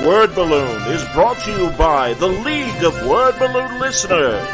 Word Balloon is brought to you by the League of Word Balloon Listeners.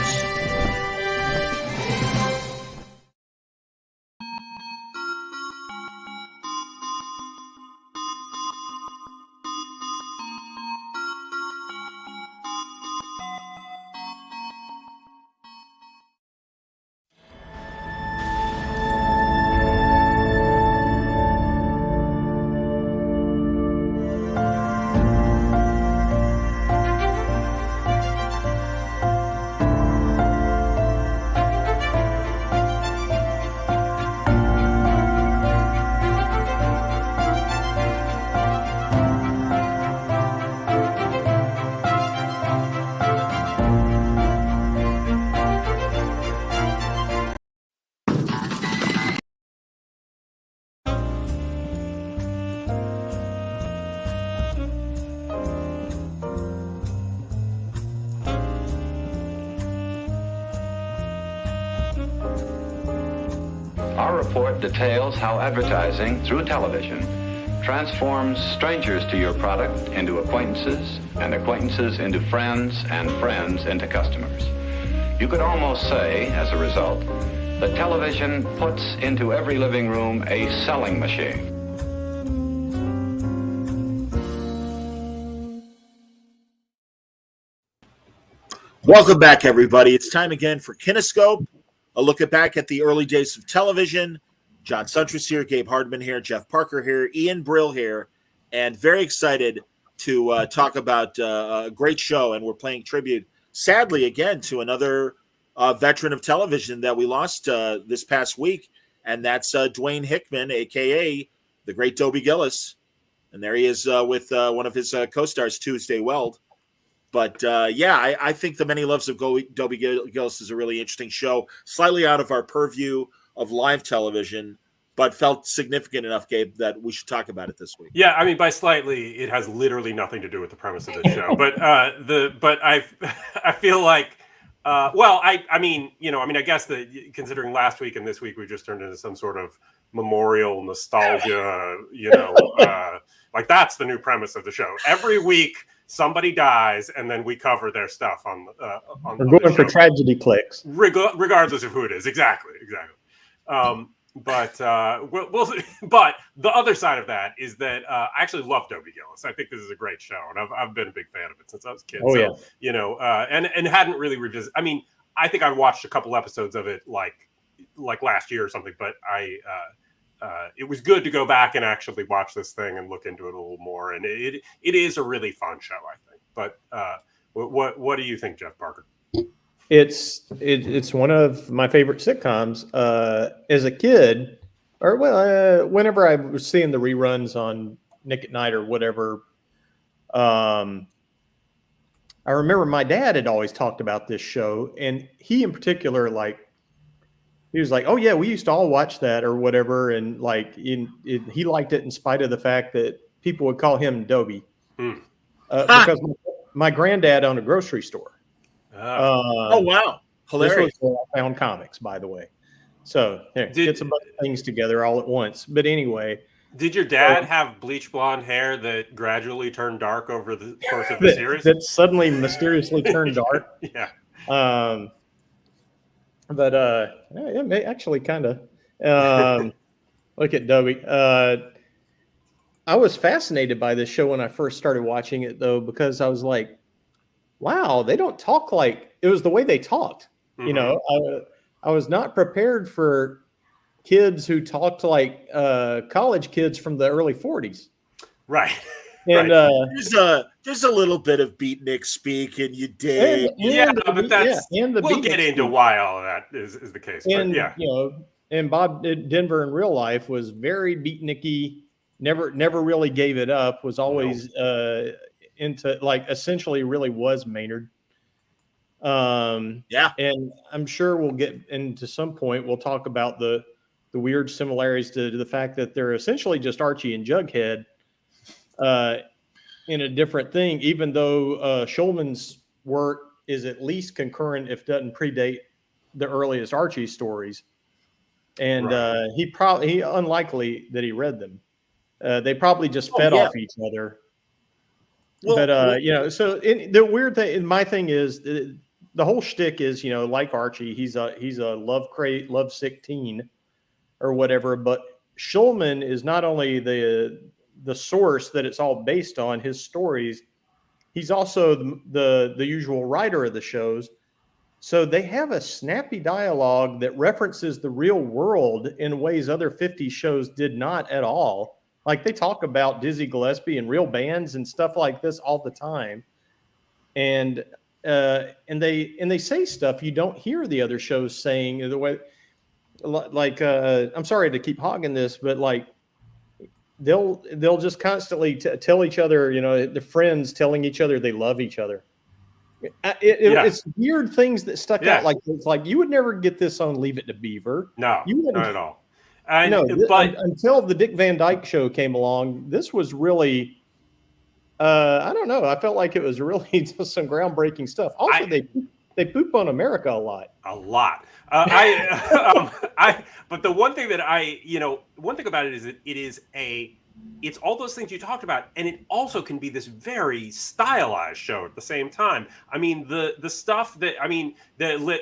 Our report details how advertising through television transforms strangers to your product into acquaintances, and acquaintances into friends, and friends into customers. You could almost say, as a result, that television puts into every living room a selling machine. Welcome back, everybody. It's time again for Kinescope, a look back at the early days of television. John Suntress here, Gabe Hardman here, Jeff Parker here, Ian Brill here, and very excited to talk about a great show. And we're playing tribute, sadly, again, to another veteran of television that we lost this past week, and that's Dwayne Hickman, a.k.a. the great Dobie Gillis. And there he is with one of his co-stars, Tuesday Weld. But, I think The Many Loves of Dobie Gillis is a really interesting show, slightly out of our purview of live television, but felt significant enough, Gabe, that we should talk about it this week. Yeah, I mean, by slightly, it has literally nothing to do with the premise of this show. But I feel like, I guess that considering last week and this week we just turned into some sort of memorial nostalgia, like that's the new premise of the show. Every week somebody dies, and then we cover their stuff on We're going for tragedy clicks, regardless of who it is. Exactly. But the other side of that is that I actually love Dobie Gillis. I think this is a great show, and I've been a big fan of it since I was a kid. And hadn't really revisited. I mean, I think I watched a couple episodes of it like last year or something, but it was good to go back and actually watch this thing and look into it a little more. And it is a really fun show, I think. But what do you think, Jeff Parker? It's one of my favorite sitcoms. As a kid, or whenever I was seeing the reruns on Nick at Night or whatever, I remember my dad had always talked about this show, and he in particular, he was like, "Oh yeah, we used to all watch that or whatever," and he liked it in spite of the fact that people would call him Dobie, because my granddad owned a grocery store. Oh wow, hilarious! This was where I found comics, by the way. So get some other things together all at once. But anyway, did your dad have bleach blonde hair that gradually turned dark over the course of the series? That suddenly mysteriously turned dark. Yeah. Actually kind of. Look at Dobie. I was fascinated by this show when I first started watching it, though, because I was like, wow, they don't talk like – it was the way they talked. Mm-hmm. I was not prepared for kids who talked like college kids from the early 40s. Right. And there's a little bit of beatnik speak, and you dig. But that's we'll get into why all of that is the case. And and Bob Denver in real life was very beatniky. Never really gave it up. Was always into essentially really was Maynard. And I'm sure we'll get into some point. We'll talk about the weird similarities to the fact that they're essentially just Archie and Jughead. In a different thing, even though Schulman's work is at least concurrent, if doesn't predate the earliest Archie stories, and he unlikely that he read them. They probably just fed off each other. Well, But so the weird thing, and my thing is the whole shtick is, like Archie, he's a lovesick teen or whatever. But Schulman is not only the source that it's all based on, his stories. He's also the usual writer of the shows. So they have a snappy dialogue that references the real world in ways other 50s shows did not at all. Like they talk about Dizzy Gillespie and real bands and stuff like this all the time. And they say stuff you don't hear the other shows saying, the way, like I'm sorry to keep hogging this, but like they'll just constantly tell each other, the friends telling each other they love each other. It's weird things that stuck out. Like it's like you would never get this on Leave It to Beaver. No, you wouldn't, not at all. But until the Dick Van Dyke Show came along, this was really, I don't know. I felt like it was really just some groundbreaking stuff. Also, they poop on America a lot. A lot. But the one thing that one thing about it is that it's all those things you talked about, and it also can be this very stylized show at the same time. I mean, the stuff that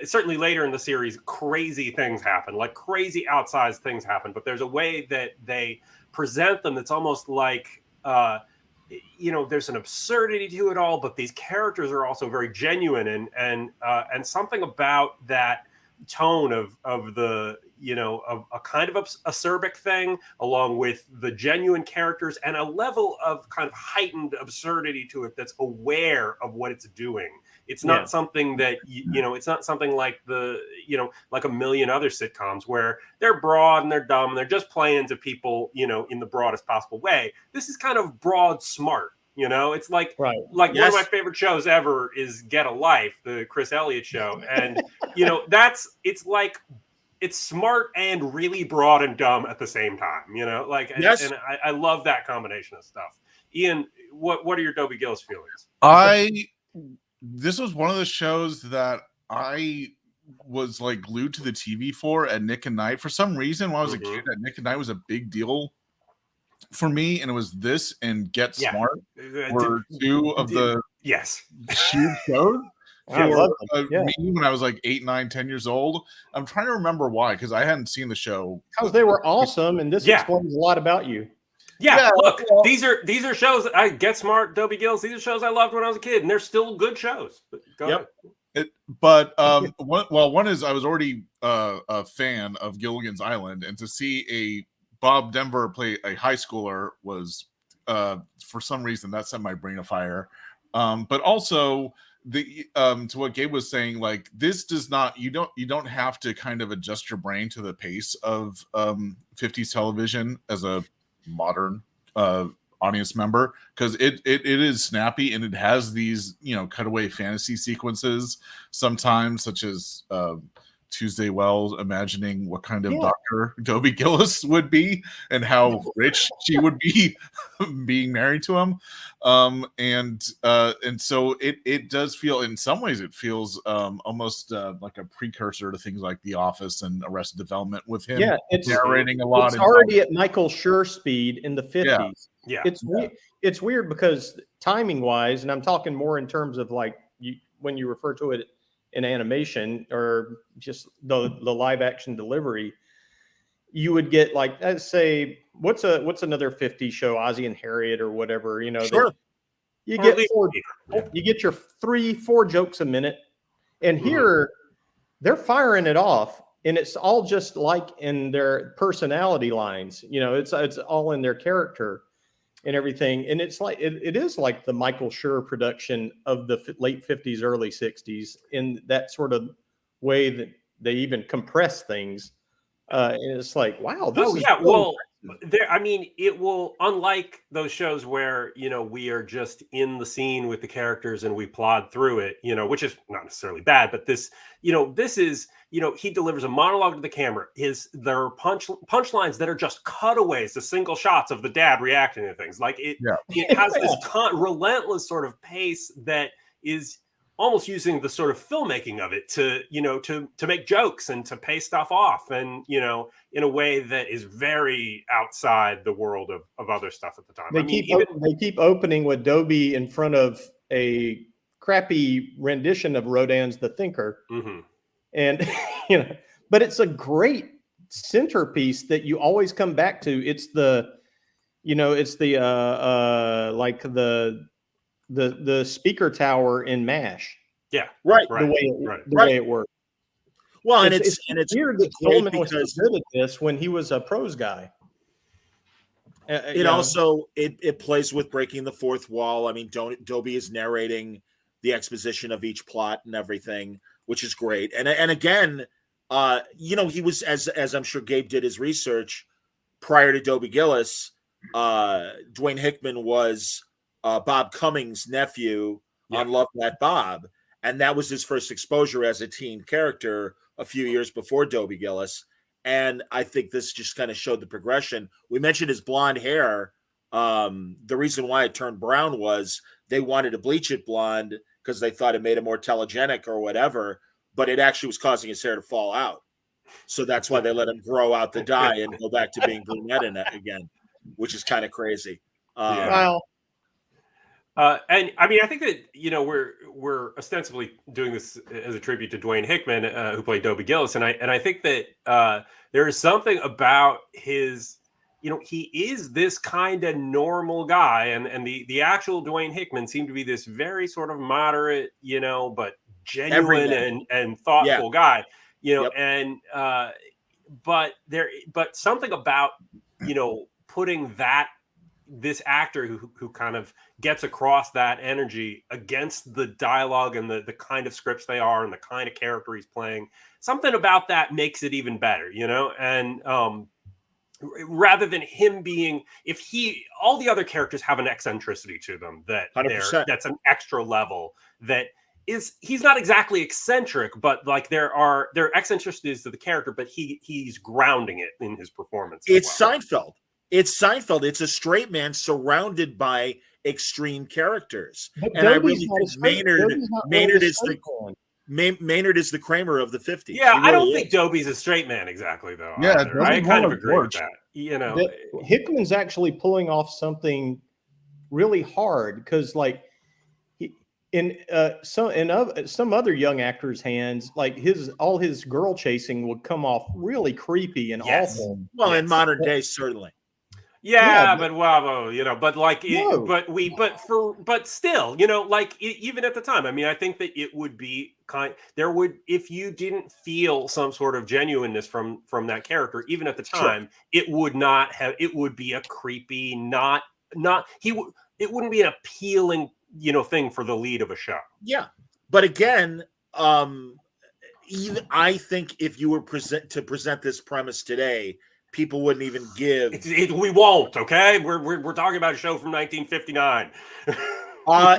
certainly later in the series, crazy things happen, like crazy outsized things happen. But there's a way that they present them that's almost like there's an absurdity to it all, but these characters are also very genuine, and something about that tone of a kind of acerbic thing, along with the genuine characters and a level of kind of heightened absurdity to it that's aware of what it's doing. It's not something that it's not something like like a million other sitcoms where they're broad and they're dumb and they're just playing to people in the broadest possible way. This is kind of broad smart. It's like one of my favorite shows ever is Get a Life, the Chris Elliott show. And, it's smart and really broad and dumb at the same time, and I love that combination of stuff. Ian, what are your Dobie Gillis feelings? This was one of the shows that I was like glued to the TV for at Nick and Night. For some reason, when I was a kid, at Nick and Night was a big deal for me, and it was this and Get Smart were two of the huge shows for me when I was like 8, 9, 10 years old. I'm trying to remember why, because I hadn't seen the show. Because they were awesome, and this explains a lot about you. Look, these are shows that I Get Smart, Dobie Gillis. These are shows I loved when I was a kid, and they're still good shows. Go ahead. One is I was already a fan of Gilligan's Island, and to see a Bob Denver play a high schooler was, for some reason, that set my brain afire. But also to what Gabe was saying, like this does not, you don't have to kind of adjust your brain to the pace of 50s television as a modern audience member, because it is snappy and it has these cutaway fantasy sequences sometimes, such as Tuesday Wells imagining what kind of doctor Dobie Gillis would be and how rich she would be being married to him. And so it does feel, in some ways it feels almost like a precursor to things like The Office and Arrested Development, with him narrating a lot. It's already at Michael Schur speed in the 50s. Yeah. It's weird because timing wise, and I'm talking more in terms of like when you refer to it in animation or just the live action delivery, you would get like, let's say, what's another 50 show, Ozzie and Harriet or whatever, Sure. You get your 3-4 jokes a minute, and here they're firing it off, and it's all just like in their personality lines, it's all in their character and everything. And it's like, it is like the Michael Schur production of the late 50s, early 60s, in that sort of way that they even compress things. And it's like, wow. It will, unlike those shows where, we are just in the scene with the characters and we plod through it, which is not necessarily bad, but this is, he delivers a monologue to the camera. There are punchlines that are just cutaways to single shots of the dad reacting to things. Like it has this relentless sort of pace that is almost using the sort of filmmaking of it to, to make jokes and to pay stuff off, and, in a way that is very outside the world of other stuff at the time. They keep opening with Dobie in front of a crappy rendition of Rodin's The Thinker. Mm-hmm. And, but it's a great centerpiece that you always come back to. It's the the speaker tower in MASH. Yeah, right. The way it works. Well, and it's weird that Coleman was so good at this when he was a prose guy. It also plays with breaking the fourth wall. I mean, Dobie is narrating the exposition of each plot and everything, which is great. And again, he was, as I'm sure Gabe did his research prior to Dobie Gillis, Dwayne Hickman was Bob Cummings' nephew on Love That Bob, and that was his first exposure as a teen character a few years before Dobie Gillis. And I think this just kind of showed the progression. We mentioned his blonde hair. The reason why it turned brown was they wanted to bleach it blonde because they thought it made him more telegenic or whatever, but it actually was causing his hair to fall out. So that's why they let him grow out the dye and go back to being brunette again, which is kind of crazy. And I mean, I think that, we're ostensibly doing this as a tribute to Dwayne Hickman, who played Dobie Gillis. And I think that there is something about his, he is this kind of normal guy. And the actual Dwayne Hickman seemed to be this very sort of moderate, but genuine and thoughtful guy, but something about, putting this actor who kind of gets across that energy against the dialogue and the kind of scripts they are and the kind of character he's playing, something about that makes it even better, and rather than him being, all the other characters have an eccentricity to them that's an extra level that he's not exactly eccentric, but like there are eccentricities to the character, but he's grounding it in his performance. It's Seinfeld. It's Seinfeld. It's a straight man surrounded by extreme characters. But and Dobie's I really think Maynard is the Kramer of the 50s. Yeah, really I don't think Dobie's a straight man exactly, though. Yeah, I kind of agree with that. Hickman's actually pulling off something really hard because, like, in some other young actors' hands, like all his girl chasing would come off really creepy and awful. Well, in modern days, certainly. But still, even at the time, I mean, I think that it would be if you didn't feel some sort of genuineness from that character, even at the time, it would be a creepy, it wouldn't be an appealing, thing for the lead of a show. Yeah. But again, I think if you were to present this premise today, people wouldn't even give. We won't. Okay, we're talking about a show from 1959.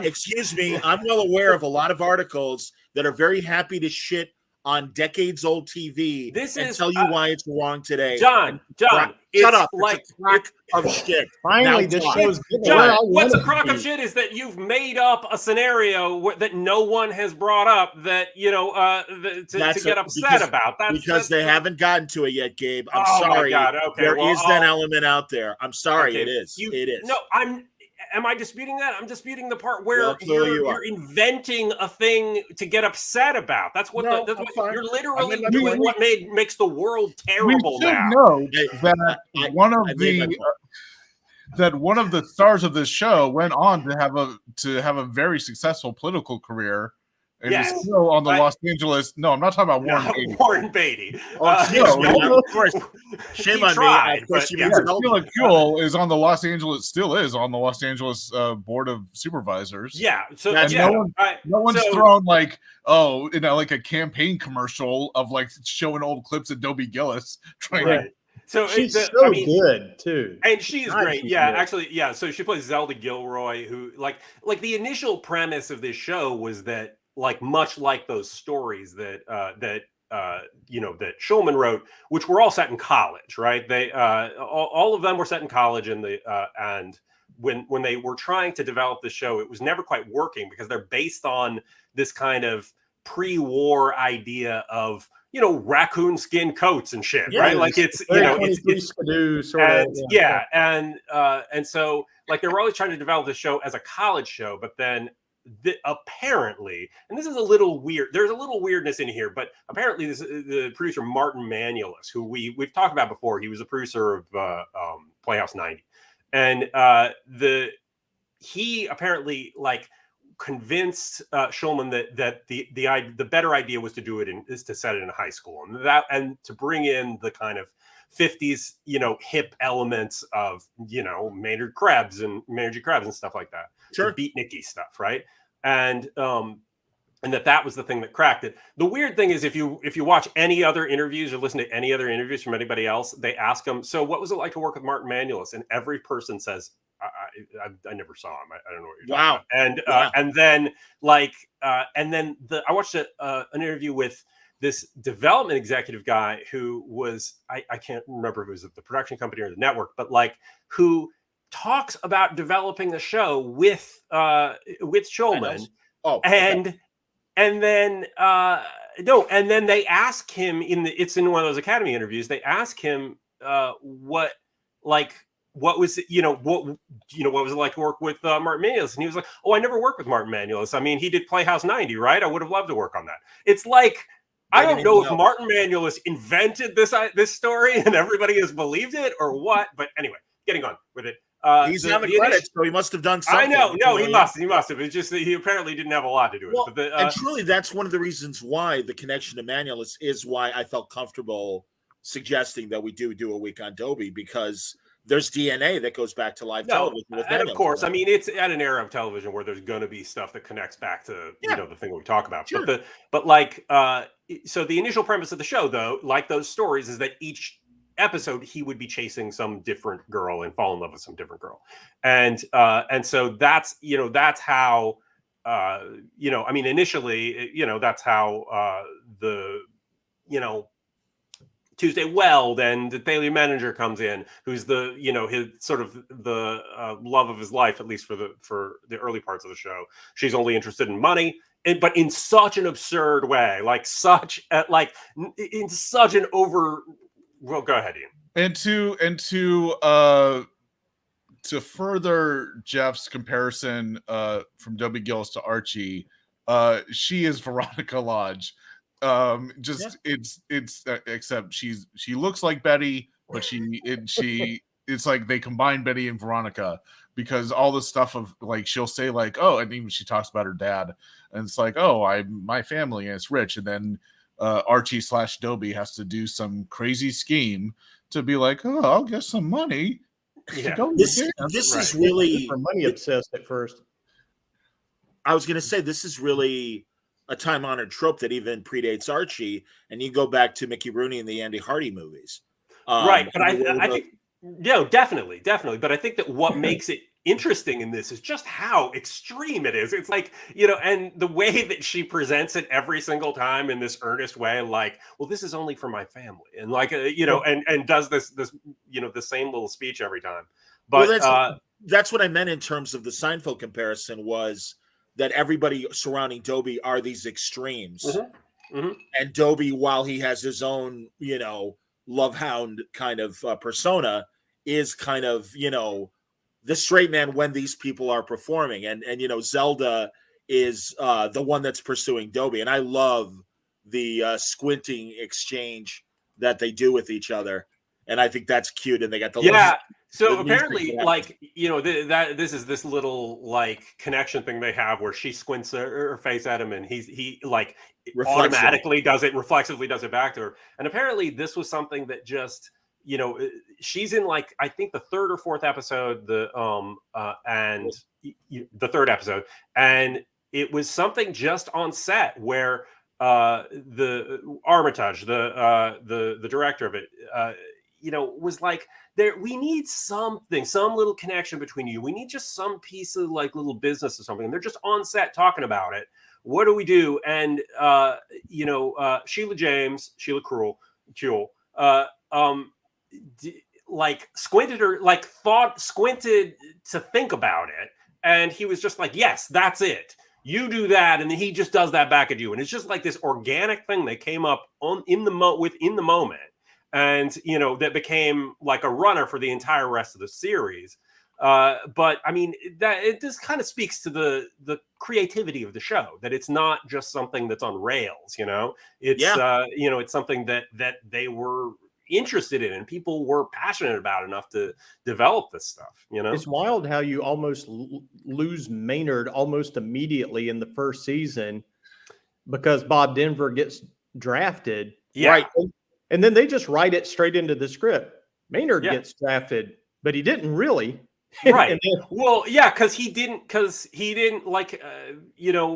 Excuse me. I'm well aware of a lot of articles that are very happy to shit on decades-old TV tell you why it's wrong today. John, shut up! Like it's a crock of shit. Finally, this show's John. What's a crock of shit is that you've made up a scenario that no one has brought up that to get upset about. That's they haven't gotten to it yet, Gabe. I'm sorry. My God. Okay, there is that element out there. I'm sorry. Okay. It is. It is. No, Am I disputing that? I'm disputing the part where you're inventing a thing to get upset about. That's what you're literally doing. What makes the world terrible now? Know that one of the stars of this show went on to have a very successful political career. And he's still on the Los Angeles. No, I'm not talking about Warren Beatty. Warren Beatty. Of course. Shame on me. Of course, Kuehl is on the Los Angeles. Still is on the Los Angeles Board of Supervisors. Yeah. So no one's thrown like a campaign commercial of like showing old clips of Dobie Gillis trying to. So she's good too, and she's great. Yeah, actually, yeah. So she plays Zelda Gilroy, who like the initial premise of this show was that, like, much like those stories that Shulman wrote, which were all set in college, right? They all of them were set in college, and when they were trying to develop the show, it was never quite working because they're based on this kind of pre-war idea of, you know, raccoon skin coats and shit, right? Like it's, you know, it's Skidoo sort of, and so like they were always trying to develop the show as a college show, but then apparently, and this is a little weird, there's a little weirdness in here, but apparently the producer Martin Manulis, who we've talked about before, he was a producer of Playhouse 90, and he apparently like convinced Shulman that the better idea was to do it is to set it in high school, and to bring in the kind of 50s, you know, hip elements of, you know, Maynard Krebs and Manergy Krebs and stuff like that. Sure. Beatniky stuff, right? And that was the thing that cracked it. The weird thing is if you watch any other interviews or listen to any other interviews from anybody else, they ask them, so what was it like to work with Martin Manulis? And every person says, I never saw him. I don't know what you're talking about. And then like I watched an interview with this development executive guy who was I can't remember if it was at the production company or the network, but like who talks about developing the show with Shulman. And then they ask him it's in one of those Academy interviews. They ask him what was it like to work with Martin Manulis, and he was like, "Oh, I never worked with Martin Manulis. I mean, he did Playhouse 90, right? I would have loved to work on that." It's like I don't know if Martin Manulis invented this story and everybody has believed it or what. But anyway, getting on with it. He's on the credits, so he must have done something. I know. No, he must have. It's just that he apparently didn't have a lot to do with it. And truly, that's one of the reasons why the connection to Manulis is why I felt comfortable suggesting that we do a week on Dobie, because there's DNA that goes back to live television. And of course, I mean, it's at an era of television where there's going to be stuff that connects back to you know the thing we talk about. Sure. So the initial premise of the show, though, like those stories, is that each episode he would be chasing some different girl and fall in love with some different girl, and so that's how I mean initially that's how the Tuesday Weld and the daily manager comes in, who's the his sort of the love of his life, at least for the early parts of the show. She's only interested in money, but in such an absurd way, in such an over. Well, go ahead, Ian. To further Jeff's comparison from Dobie Gillis to Archie, she is Veronica Lodge. It's except she looks like Betty, but it's like they combine Betty and Veronica, because all the stuff of like she'll say like, oh, and even she talks about her dad, and it's like, oh, my family and it's rich, and then Archie / Dobie has to do some crazy scheme to be like, oh, I'll get some money. Yeah. This is really money obsessed at first. I was going to say, this is really a time-honored trope that even predates Archie, and you go back to Mickey Rooney and the Andy Hardy movies. Right, but I think, definitely. But I think that what makes it interesting in this is just how extreme it is. It's like, and the way that she presents it every single time in this earnest way, like, well, this is only for my family. And like, and does this, the same little speech every time. But that's what I meant in terms of the Seinfeld comparison, was that everybody surrounding Dobie are these extremes. Mm-hmm. Mm-hmm. And Dobie, while he has his own, love hound kind of persona, is kind of, the straight man when these people are performing. And Zelda is the one that's pursuing Dobie. And I love the squinting exchange that they do with each other. And I think that's cute. And they got so apparently, like, this is this little like connection thing they have where she squints her face at him, and he like automatically reflexively does it back to her. And apparently this was something that just, she's in like, I think the third or fourth episode, the third episode, and it was something just on set where the Armitage, the director of it, was like, we need something, some little connection between you. We need just some piece of like little business or something. And they're just on set talking about it. What do we do? And Sheila Krull, like squinted to think about it, and he was just like, yes, that's it. You do that, and then he just does that back at you, and it's just like this organic thing that came up within the moment, and that became like a runner for the entire rest of the series. But I mean, that it just kind of speaks to the creativity of the show, that it's not just something that's on rails. It's it's something that they were interested in and people were passionate about enough to develop this stuff. It's wild how you almost lose Maynard almost immediately in the first season because Bob Denver gets drafted. Yeah. Right. And then they just write it straight into the script. Maynard gets drafted, but he didn't really. Right. Well, yeah, because he didn't like,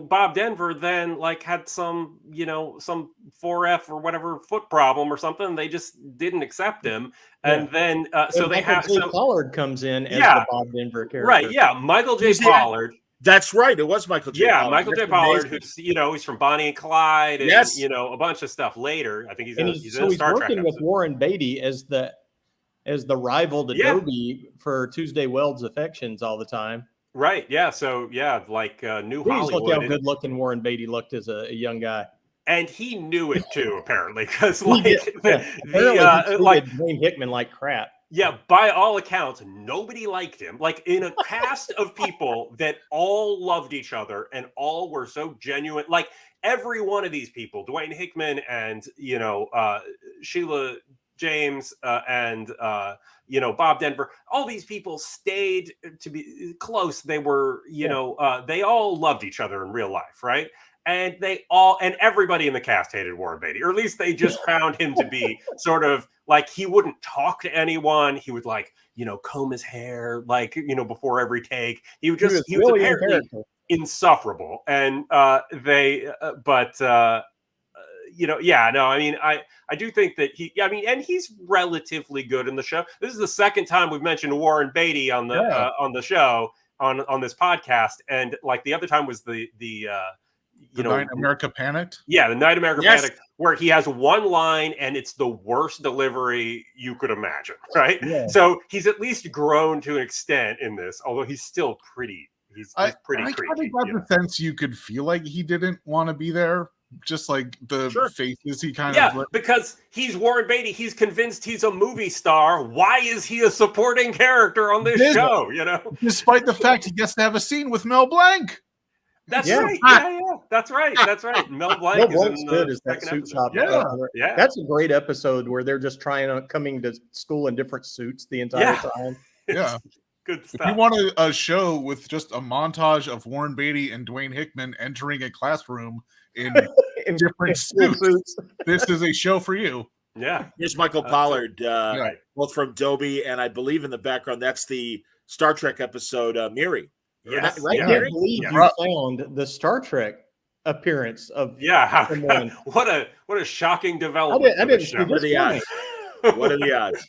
Bob Denver then like had some 4F or whatever foot problem or something. They just didn't accept him. And then, so they have Pollard comes in as the Bob Denver character. Right. Yeah. Michael J. Pollard. That's right. It was Michael J. Pollard. Michael J. Pollard, who's he's from Bonnie and Clyde, and a bunch of stuff later. I think he's in a Star Trek working with Warren Beatty as the rival to Dobie for Tuesday Weld's affections all the time. Right. Yeah. So like New Hollywood. Look how good looking Warren Beatty looked as a young guy. And he knew it too, apparently, because Dwayne Hickman like crap. Yeah, by all accounts, nobody liked him. Like in a cast of people that all loved each other and all were so genuine. Like every one of these people, Dwayne Hickman and Sheila James and Bob Denver, all these people stayed to be close. They were, they all loved each other in real life, right? And everybody in the cast hated Warren Beatty, or at least they just found him to be sort of like he wouldn't talk to anyone. He would comb his hair before every take. He was really apparently insufferable. And I mean, I do think that and he's relatively good in the show. This is the second time we've mentioned Warren Beatty on the show on this podcast, and like the other time was the Night America Panicked. Yeah, the Night America Panicked, where he has one line and it's the worst delivery you could imagine, right? Yeah. So he's at least grown to an extent in this, although he's still pretty. He's pretty creepy. I got the sense you could feel like he didn't want to be there. Just like the faces he kind of because he's Warren Beatty, he's convinced he's a movie star. Why is he a supporting character on this show? Despite the fact he gets to have a scene with Mel Blanc. That's right. Yeah. That's right. Mel Blanc is good as that suit shop. Yeah. That's a great episode where they're just coming to school in different suits the entire time. Yeah. Good stuff. If you want a show with just a montage of Warren Beatty and Dwayne Hickman entering a classroom in different suits, this is a show for you. Yeah. Here's Michael Pollard, both from Dobie, and I believe in the background, that's the Star Trek episode, Miri. Yes. I can't believe you found the Star Trek appearance of what a shocking development. I didn't see What are the odds? What are the odds?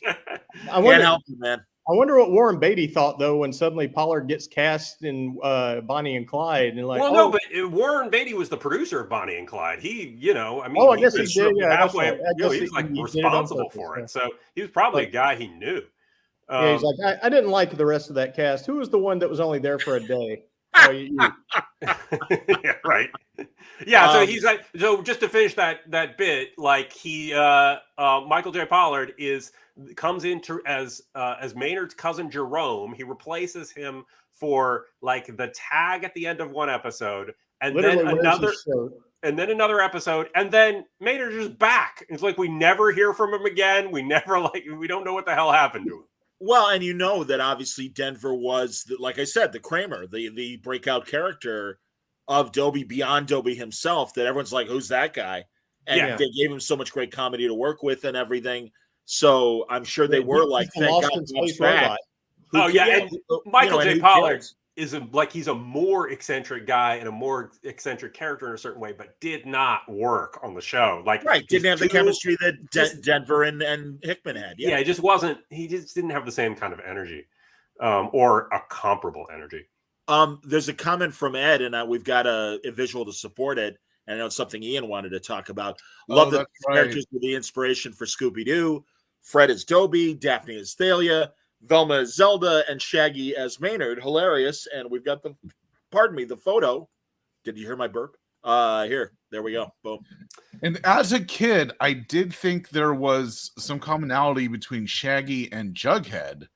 Can't help you, man. I wonder what Warren Beatty thought though when suddenly Pollard gets cast in Bonnie and Clyde and no, but Warren Beatty was the producer of Bonnie and Clyde. He, I guess he did. Yeah, halfway, he was like responsible for it. So he was probably a guy he knew. He's like, I didn't like the rest of that cast. Who was the one that was only there for a day? Yeah, right. Yeah, so he's like, so just to finish that bit, like he, Michael J. Pollard comes into as Maynard's cousin Jerome. He replaces him for like the tag at the end of one episode, and then another episode, and then Maynard is back. It's like we never hear from him again. We don't know what the hell happened to him. Well, and that obviously Denver was, like I said, the Kramer, the breakout character of Dobie beyond Dobie himself, that everyone's like, who's that guy? And they gave him so much great comedy to work with and everything. So I'm sure they were like, thank God Bob's back. And Michael J. Pollard is he's a more eccentric guy and a more eccentric character in a certain way, but did not work on the show. Didn't have the chemistry that Denver and Hickman had. Yeah, it just wasn't. He just didn't have the same kind of energy, or a comparable energy. There's a comment from Ed, and we've got a visual to support it. And I know it's something Ian wanted to talk about. Love that characters were the inspiration for Scooby-Doo. Fred as Dobie, Daphne as Thalia, Velma as Zelda, and Shaggy as Maynard. Hilarious. And we've got the photo. Did you hear my burp? There we go. Boom. And as a kid, I did think there was some commonality between Shaggy and Jughead,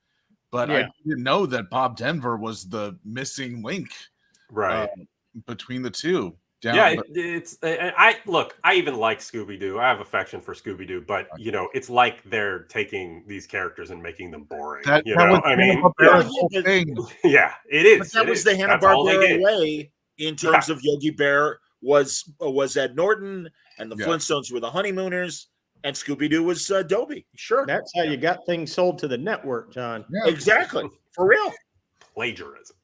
but I didn't know that Bob Denver was the missing link, right, between the two. I even like Scooby-Doo. I have affection for Scooby-Doo, but it's like they're taking these characters and making them boring. That it is. But that was the Hanna-Barbera way in terms of Yogi Bear was Ed Norton, and the Flintstones were the Honeymooners, and Scooby-Doo was Dobie. Sure. That's how you got things sold to the network, John. Yeah. Exactly. For real. Plagiarism.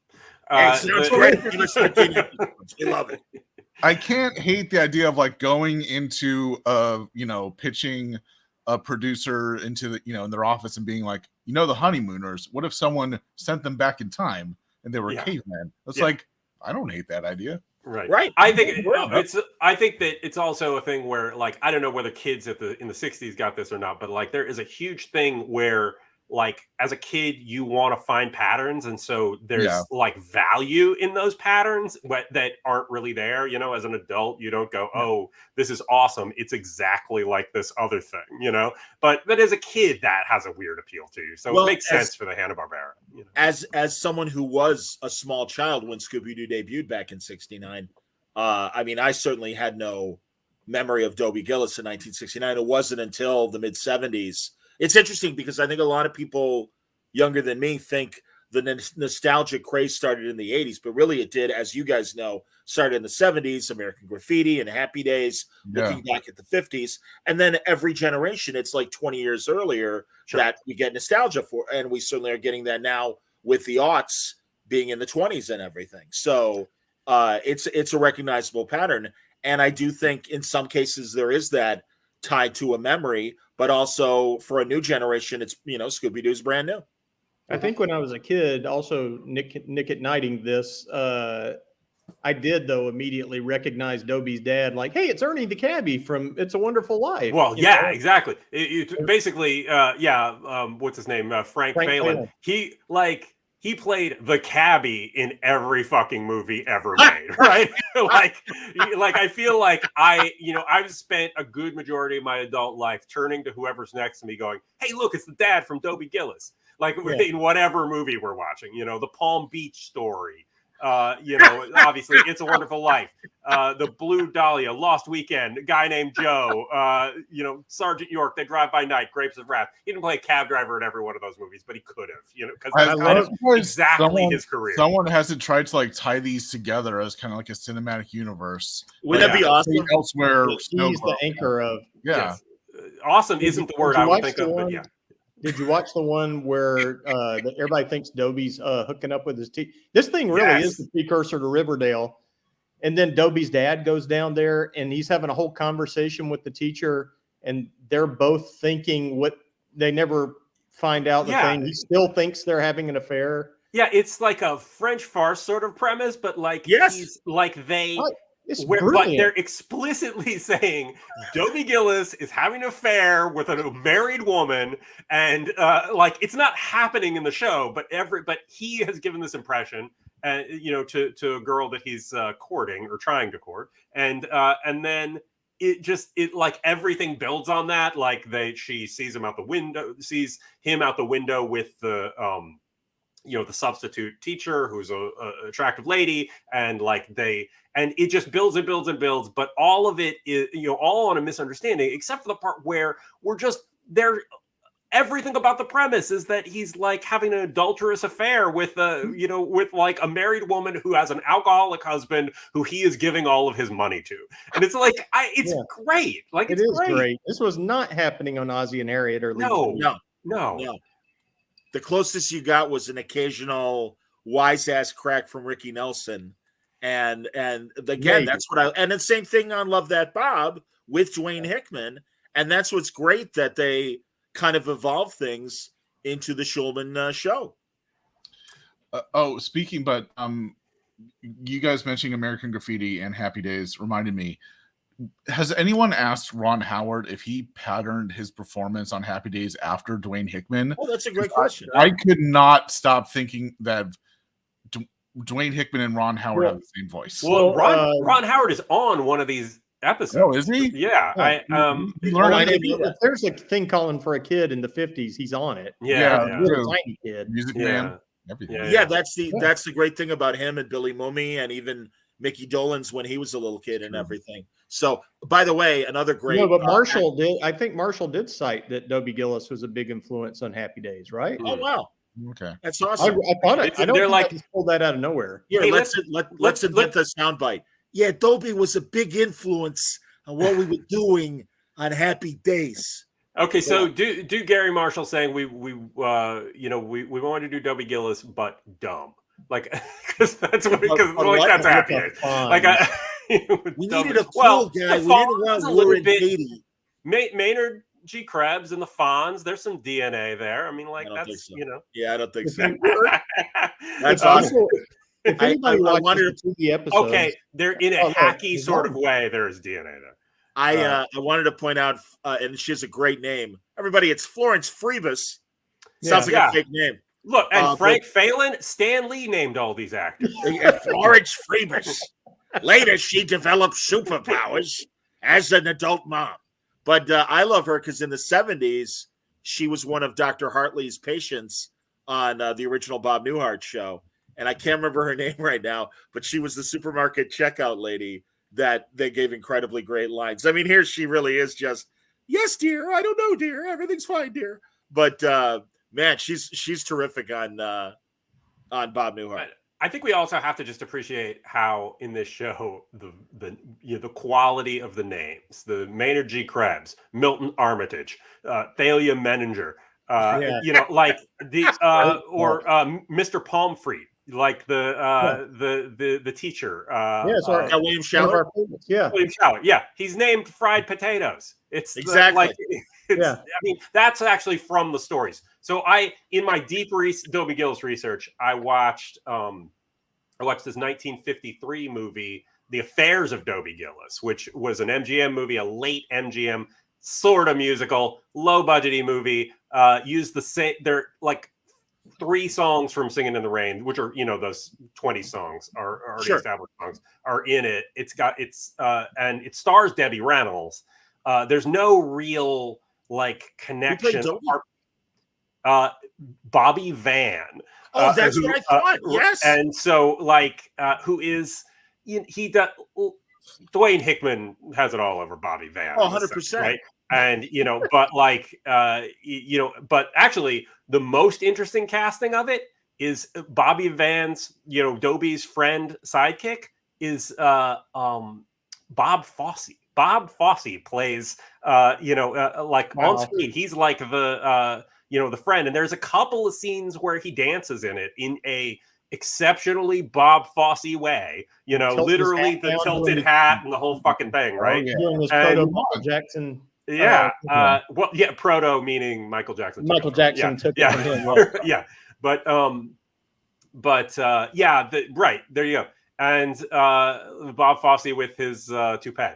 Sounds great. We love it. I can't hate the idea of like going into pitching a producer into the in their office and being like, the Honeymooners, what if someone sent them back in time and they were cavemen? It's like, I don't hate that idea. Right. I think that it's also a thing where, like, I don't know whether kids in the 60s got this or not, but like there is a huge thing where, like, as a kid you want to find patterns, and so there's like value in those patterns that aren't really there. As an adult you don't go, oh, this is awesome, it's exactly like this other thing, but as a kid that has a weird appeal to you, so it makes sense for the Hanna-Barbera. As someone who was a small child when Scooby-Doo debuted back in '69, I certainly had no memory of Dobie Gillis in 1969. It wasn't until the mid '70s. It's interesting because I think a lot of people younger than me think the nostalgic craze started in the 80s, but really it did, as you guys know, started in the 70s, American Graffiti and Happy Days, looking back at the 50s. And then every generation, it's like 20 years earlier that we get nostalgia for. And we certainly are getting that now with the aughts being in the 20s and everything. So it's a recognizable pattern. And I do think in some cases there is that tied to a memory, but also for a new generation, it's, Scooby-Doo's brand new. I think when I was a kid, also Nick at Nighting this, I did though immediately recognize Dobie's dad, like, hey, it's Ernie the cabbie from It's a Wonderful Life. Well, exactly. Basically, what's his name? Frank Phelan. He played the cabbie in every fucking movie ever made, right? like I feel like I've spent a good majority of my adult life turning to whoever's next to me going, hey, look, it's the dad from Dobie Gillis. Like in whatever movie we're watching, the Palm Beach Story, obviously It's a Wonderful Life, the Blue Dahlia, Lost Weekend, a guy named Joe, Sergeant York, They Drive by Night, Grapes of Wrath. He didn't play a cab driver in every one of those movies, but he could have, because that's exactly his career. Someone hasn't tried to like tie these together as kind of like a cinematic universe. Wouldn't that be awesome? Elsewhere, he's the anchor of awesome isn't the word I would think of, but yeah. Did you watch the one where everybody thinks Dobie's hooking up with his teeth? This thing really is the precursor to Riverdale. And then Dobie's dad goes down there and he's having a whole conversation with the teacher, and they're both thinking what they never find out the thing. He still thinks they're having an affair. Yeah, it's like a French farce sort of premise, but like he's like they but they're explicitly saying Dobie Gillis is having an affair with a married woman, and like it's not happening in the show, but he has given this impression, to a girl that he's courting or trying to court, and then it like everything builds on that. Like she sees him out the window with the the substitute teacher who's a attractive lady, and it just builds and builds and builds, but all of it is, all on a misunderstanding, except for the part where we're just there. Everything about the premise is that he's like having an adulterous affair with with like a married woman who has an alcoholic husband who he is giving all of his money to. And it's like, it's great. Like, it is great. This was not happening on Ozzie and Harriet or No. The closest you got was an occasional wise ass crack from Ricky Nelson. And again, that's what and the same thing on Love That Bob with Dwayne Hickman. And that's what's great, that they kind of evolve things into the Schulman show. Speaking, but you guys mentioning American Graffiti and Happy Days reminded me, Has anyone asked Ron Howard if he patterned his performance on Happy Days after Dwayne Hickman? Oh, that's a great question. I could not stop thinking that Dwayne Hickman and Ron Howard have the same voice. Well, Ron Howard is on one of these episodes. Oh, is he? Yeah. If there's a thing calling for a kid in the 50s, he's on it. Yeah. Little tiny kid. Music Man. Everything. Yeah, that's the great thing about him and Billy Mummy and even Mickey Dolenz when he was a little kid and everything. So, by the way, another great. No, but Marshall did. I think Marshall did cite that Dobie Gillis was a big influence on Happy Days, right? Oh wow, okay, that's awesome. I thought it. I don't they're think like I just pulled that out of nowhere. Yeah, let's invent the soundbite. Yeah, Dobie was a big influence on what we were doing on Happy Days. Okay, so do Gary Marshall saying we wanted to do Dobie Gillis but dumb, like because that's that's Happy Days. Like we needed a cool guy. We didn't want Warren Beatty. Manergy, Krebs, and the Fonz. There's some DNA there. I mean, like that's so. Yeah, I don't think so. That's awesome. If anybody wanted to see the episode, okay, they're in a hacky sort of way. There's DNA there. I wanted to point out, and she has a great name. Everybody, it's Florence Friebus. Sounds like a fake name. Look, and Frank Phelan, Stan Lee named all these actors. Florence Friebus. Later, she developed superpowers as an adult mom. But I love her because in the 70s, she was one of Dr. Hartley's patients on the original Bob Newhart show. And I can't remember her name right now, but she was the supermarket checkout lady that they gave incredibly great lines. I mean, here she really is just, yes, dear. I don't know, dear. Everything's fine, dear. But man, she's terrific on Bob Newhart. I think we also have to just appreciate how in this show the quality of the names, the Manergy Krebs, Milton Armitage, Thalia Menninger, like the or Mr. Palmfreet, like the teacher. William Schaller. William Schaller. Yeah, he's named Fried Potatoes. It's exactly. I mean, that's actually from the stories. So in my deep Dobie Gillis research, I watched this 1953 movie, The Affairs of Dobie Gillis, which was an MGM movie, a late MGM sort of musical, low budgety movie. Used the same. They're like 3 songs from Singing in the Rain, which are those 20 songs are already established songs, are in it. And it stars Debbie Reynolds. There's no real connection. Bobby Van. Oh, that's what I thought. Yes. And so who is Dwayne Hickman has it all over Bobby Van. 100%. Right? And but actually the most interesting casting of it is Bobby Van's, Dobie's friend sidekick is Bob Fosse. Bob Fosse plays on screen. He's like the the friend, and there's a couple of scenes where he dances in it in a exceptionally Bob Fosse way. Literally the tilted hat and the whole fucking thing, right? Doing this proto Michael Jackson. Yeah. Proto meaning Michael Jackson. Michael Jackson took it from him. Yeah. But right, there you go. And Bob Fosse with his toupee.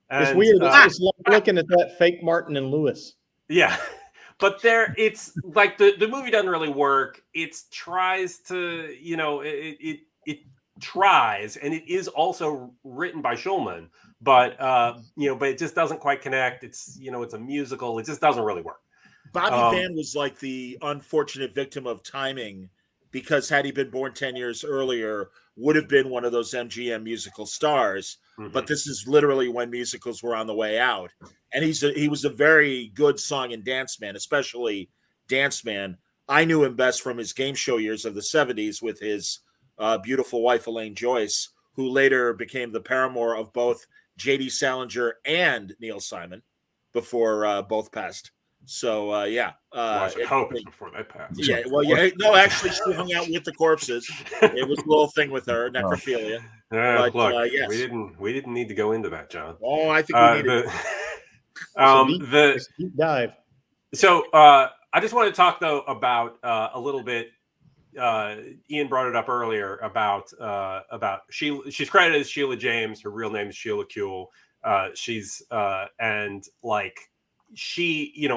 And, it's weird. It's like looking at that fake Martin and Lewis. Yeah. But it's like the movie doesn't really work. It tries to, it tries, and it is also written by Schulman, but it just doesn't quite connect. It's it's a musical. It just doesn't really work. Bobby Van was like the unfortunate victim of timing, because had he been born 10 years earlier, would have been one of those MGM musical stars. Mm-hmm. But this is literally when musicals were on the way out. And he was a very good song and dance man, especially Dance Man. I knew him best from his game show years of the 70s with his beautiful wife, Elaine Joyce, who later became the paramour of both J.D. Salinger and Neil Simon before both passed. So, I should hope it's before they passed. Yeah, no, actually, she hung out with the corpses. It was a little thing with her, necrophilia. Look, yes. we didn't need to go into that, John. Oh, I think we needed deep dive. So, I just want to talk though about a little bit. Ian brought it up earlier about Sheila. She's credited as Sheila James. Her real name is Sheila Kuehl. She's and like she,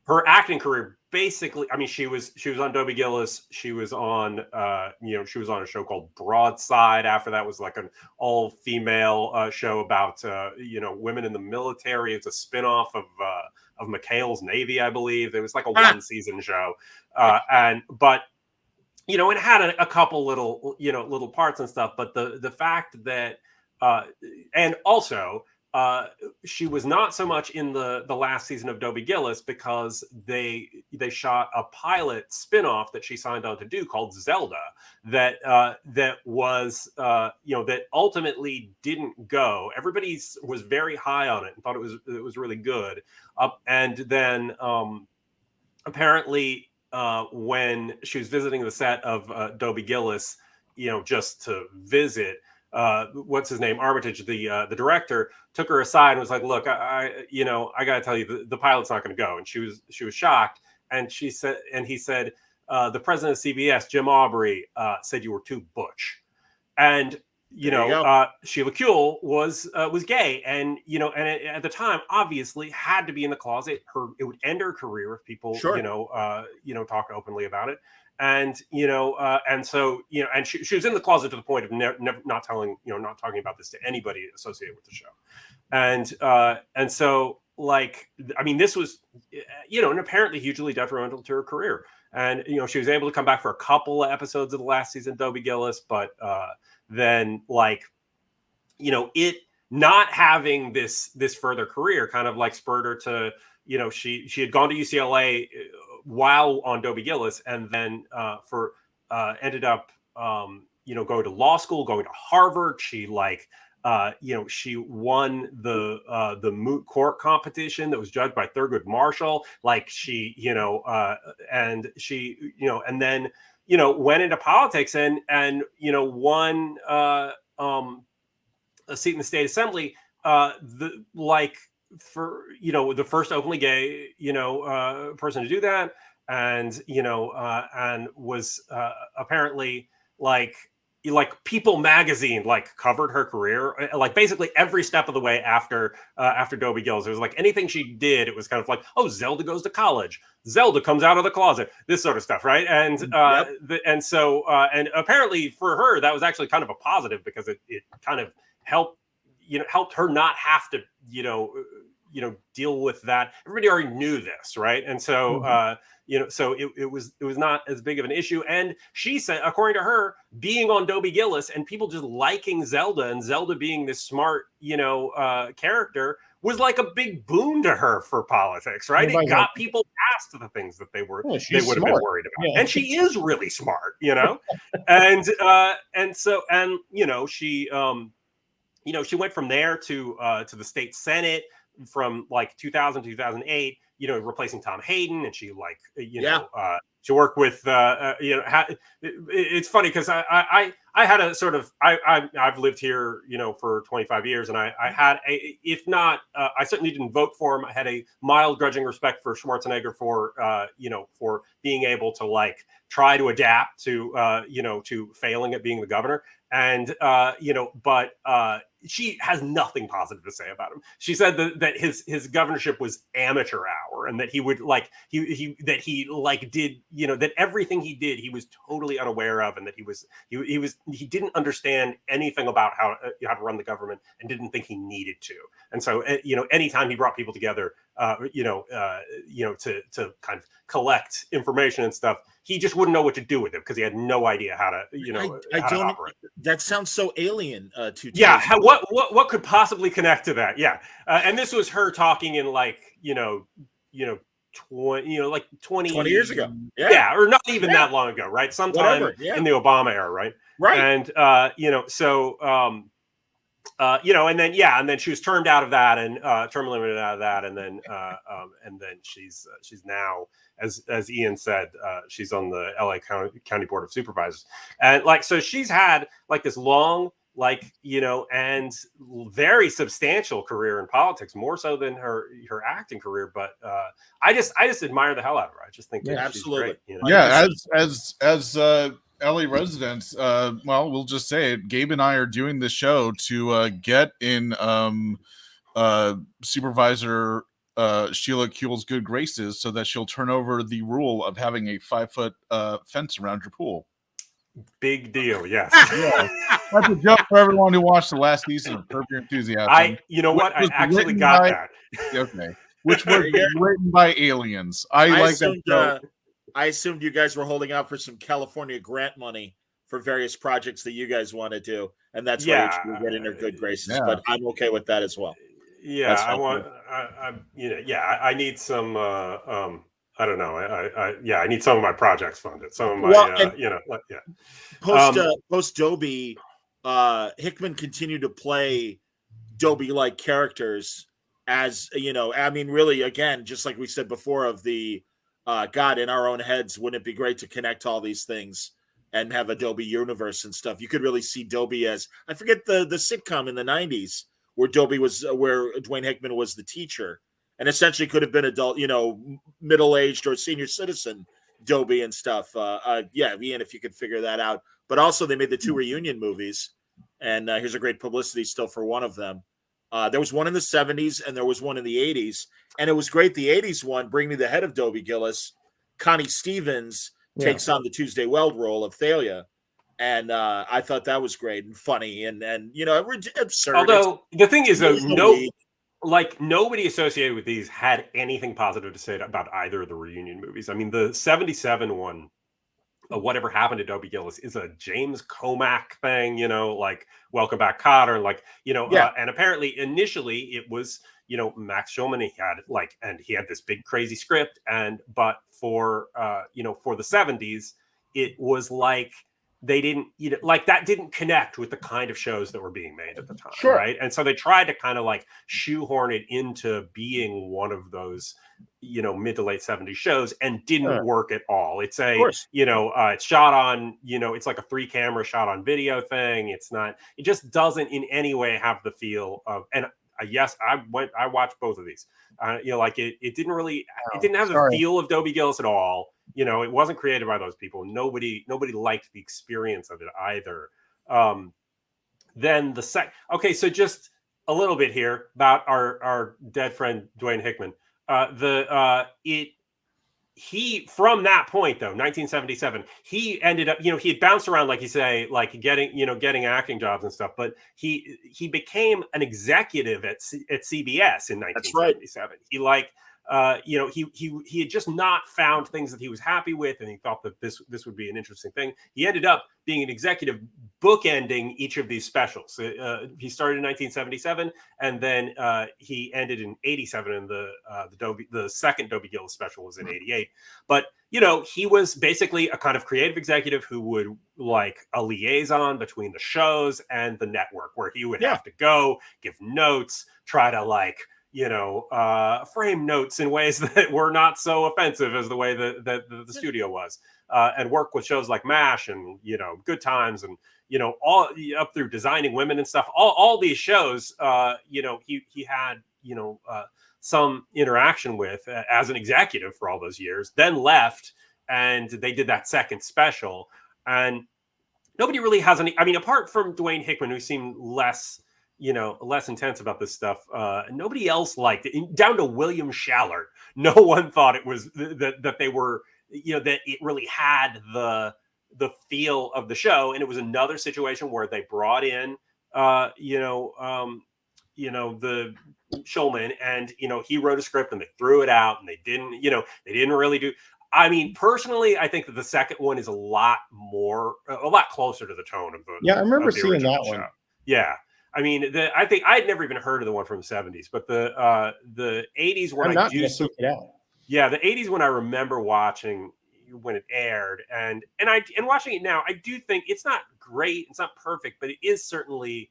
her acting career basically, I mean, she was on Dobie Gillis. She was on she was on a show called Broadside. After that was like an all-female show about women in the military. It's a spinoff of McHale's Navy, I believe. It was like a one-season show, but it had a couple little parts and stuff. But the fact that and also she was not so much in the last season of Dobie Gillis because they shot a pilot spinoff that she signed on to do called Zelda that was that ultimately didn't go. Everybody was very high on it and thought it was really good. And then apparently when she was visiting the set of Dobie Gillis, just to visit, what's his name, Armitage, the director, took her aside and was like, "Look, I got to tell you, the pilot's not going to go." And she was shocked, and he said, "The president of CBS, Jim Aubrey, said you were too butch," and Sheila Kuehl was gay, and at the time, obviously, had to be in the closet. It would end her career if people, talk openly about it. And and so and she was in the closet to the point of never not talking about this to anybody associated with the show, and so like, I mean, this was and apparently hugely detrimental to her career. And she was able to come back for a couple of episodes of the last season of Dobie Gillis, but then like it not having this further career kind of like spurred her to she had gone to UCLA while on Dobie Gillis, and then ended up going to law school, going to Harvard. She she won the moot court competition that was judged by Thurgood Marshall. Like she and she and then went into politics and won a seat in the state assembly. For the first openly gay person to do that, and and was apparently like People magazine covered her career like basically every step of the way after Dobie Gillis. It was like anything she did, it was kind of like, oh, Zelda goes to college, Zelda comes out of the closet, this sort of stuff, right? And and so and apparently for her that was actually kind of a positive, because it kind of helped her not have to deal with that. Everybody already knew this, right? And so so it was not as big of an issue. And she said, according to her, being on Dobie Gillis and people just liking Zelda and Zelda being this smart character was like a big boon to her for politics, right? It got people past the things that they would have been worried about. Yeah. And she is really smart, and so she went from there to the state Senate from like 2000 to 2008, replacing Tom Hayden. And she she worked with it's funny because I had a sort of I've lived here for 25 years, and I had if not I certainly didn't vote for him. I had a mild grudging respect for Schwarzenegger for for being able to try to adapt to to failing at being the governor. And but she has nothing positive to say about him. She said that his governorship was amateur hour, and that he would did that everything he did he was totally unaware of, and that he didn't understand anything about how to run the government, and didn't think he needed to. And so anytime he brought people together to kind of collect information and stuff, he just wouldn't know what to do with it, because he had no idea how to how to operate. That sounds so alien to what could possibly connect to that? And this was her talking in 20 years ago, or not even that long ago, right? Sometime in the Obama era, right? And and then she was termed out of that, and term limited out of that, and then she's now, as Ian said, she's on the LA County Board of Supervisors, and so she's had this long and very substantial career in politics, more so than her acting career. But I just admire the hell out of her. I just think that absolutely she's great, LA residents, well, we'll just say it. Gabe and I are doing this show to get in Supervisor Sheila Kuehl's good graces so that she'll turn over the rule of having a 5-foot fence around your pool. Big deal, yes. Yeah. That's a joke for everyone who watched the last season of Curb Your Enthusiasm. You know what? I was actually written got by- that. Okay. Which was written by aliens. I like assumed, that show. I assumed you guys were holding out for some California grant money for various projects that you guys want to do, and that's why you get in their good graces. Yeah. But I'm okay with that as well. Yeah, That's I fine. want. I need some. I don't know. I need some of my projects funded. Some of my, Post Dobie, Hickman continued to play Dobie-like characters as I mean, really, again, just like we said before, of the God, in our own heads, wouldn't it be great to connect all these things and have a Dobie universe and stuff? You could really see Dobie as, I forget the sitcom in the 90s where where Dwayne Hickman was the teacher, and essentially could have been adult, middle-aged or senior citizen Dobie and stuff. Ian, if you could figure that out. But also they made the 2 reunion movies, and here's a great publicity still for one of them. There was one in the 70s and there was one in the 80s, and it was great. The 80s one, Bring Me the Head of Dobie Gillis, Connie Stevens takes on the Tuesday Weld role of Thalia. And I thought that was great and funny and absurd. Although the thing is, though, nobody associated with these had anything positive to say about either of the reunion movies. I mean, the 77 one, Whatever Happened to Dobie Gillis, is a James Comack thing, like Welcome Back, Kotter, and apparently initially it was, Max Schulman, he had this big crazy script, but for the 70s, it was like they didn't, that didn't connect with the kind of shows that were being made at the time, right? And so they tried to kind of shoehorn it into being one of those, mid to late 70s shows, and didn't work at all. It's it's shot on, it's like a 3-camera shot on video thing. It just doesn't in any way have the feel of, and yes, I watched both of these. It didn't really, it didn't have the feel of Dobie Gillis at all. It wasn't created by those people. Nobody liked the experience of it either. Then okay, so just a little bit here about our dead friend Dwayne Hickman. He from that point, though, 1977, he ended up, he had bounced around, like you say, getting acting jobs and stuff, but he became an executive at CBS in 1977. He had just not found things that he was happy with, and he thought that this would be an interesting thing. He ended up being an executive, bookending each of these specials. He started in 1977, and then he ended in 87, and the second Dobie Gillis special was in 88. But he was basically a kind of creative executive who would a liaison between the shows and the network, where he would have to go give notes, try to frame notes in ways that were not so offensive as the way that the studio was, and work with shows like MASH and, Good Times and, all up through Designing Women and stuff. All these shows, he had, some interaction with as an executive for all those years, then left, and they did that second special. And nobody really has any, I mean, apart from Dwayne Hickman, who seemed less intense about this stuff. Nobody else liked it, down to William Shallard. No one thought it was that they were, that it really had the feel of the show. And it was another situation where they brought in, the Schulman, and, he wrote a script and they threw it out, and they didn't really do. I mean, personally, I think that the second one is a lot closer to the tone of the. Yeah, I remember seeing that show. one. Yeah. I mean, I think I'd never even heard of the one from the 70s, but the 80s when I do check it out. Yeah, the 80s when I remember watching when it aired, and watching it now, I do think it's not great, it's not perfect, but it is certainly,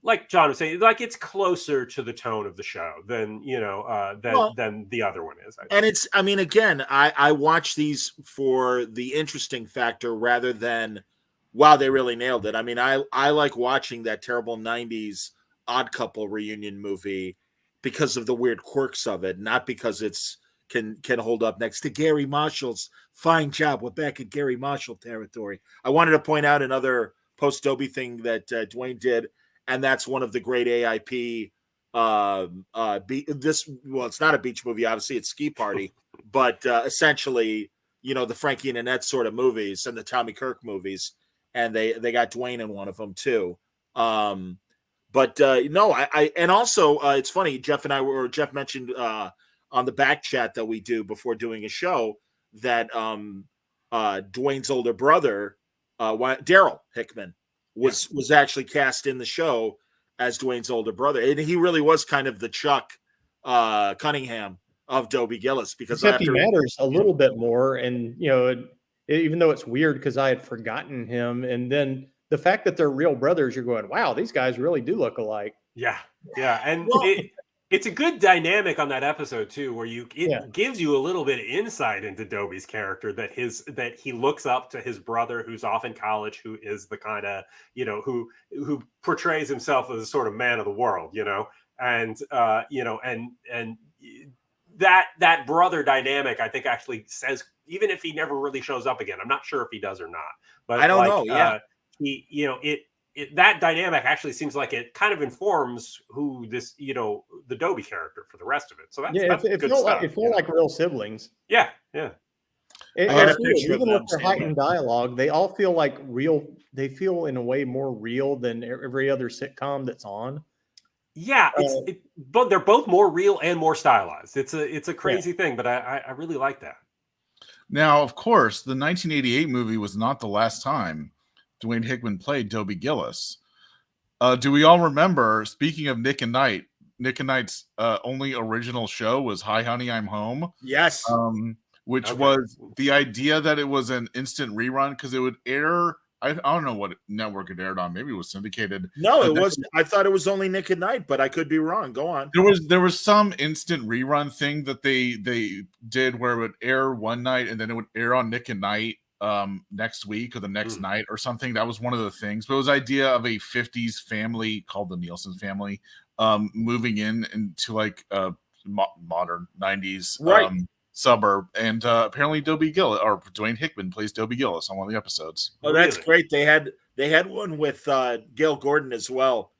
like John was saying, it's closer to the tone of the show than than the other one is. And it's, I mean, again, I watch these for the interesting factor rather than, wow, they really nailed it. I mean, I like watching that terrible 90s Odd Couple reunion movie because of the weird quirks of it, not because it's can hold up next to Gary Marshall's fine job. We're back at Gary Marshall territory. I wanted to point out another post-Dobie thing that Dwayne did, and that's one of the great AIP. It's not a beach movie, obviously it's Ski Party, but essentially, the Frankie and Annette sort of movies and the Tommy Kirk movies, and they got Dwayne in one of them too. And also it's funny, Jeff mentioned on the back chat that we do before doing a show that Dwayne's older brother, Daryl Hickman, was actually cast in the show as Dwayne's older brother, and he really was kind of the Chuck Cunningham of Dobie Gillis, because except he matters a little bit more, and even though it's weird because I had forgotten him, and then the fact that they're real brothers, you're going, wow, these guys really do look alike. Yeah, and it's a good dynamic on that episode too, where it gives you a little bit of insight into Dobie's character, that he looks up to his brother who's off in college, who is the kind of who portrays himself as a sort of man of the world, and that brother dynamic, I think, actually says, even if he never really shows up again, I'm not sure if he does or not, but I don't know. Yeah, that dynamic actually seems like it kind of informs who this, the Dobie character for the rest of it. So that's it good felt stuff. It felt like real siblings. Yeah. Even with their heightened dialogue, they all feel like real. They feel in a way more real than every other sitcom that's on. Yeah, but they're both more real and more stylized. It's a crazy thing, but I really like that. Now, of course, the 1988 movie was not the last time Dwayne Hickman played Dobie Gillis. Do we all remember, speaking of Nick and Knight's only original show was Hi, Honey, I'm Home? Yes. Which was the idea that it was an instant rerun because it would air. I don't know what network it aired on. Maybe it was syndicated. No, it was. I thought it was only Nick and Knight, but I could be wrong. Go on. There was some instant rerun thing that they did where it would air one night and then it would air on Nick and Knight next week or the next night or something. That was one of the things. But it was the idea of a 50s family called the Nielsen family moving into like modern 90s suburb, and apparently Dobie Gillis or Dwayne Hickman plays Dobie Gillis on one of the episodes. Oh, that's great. They had one with Gail Gordon as well,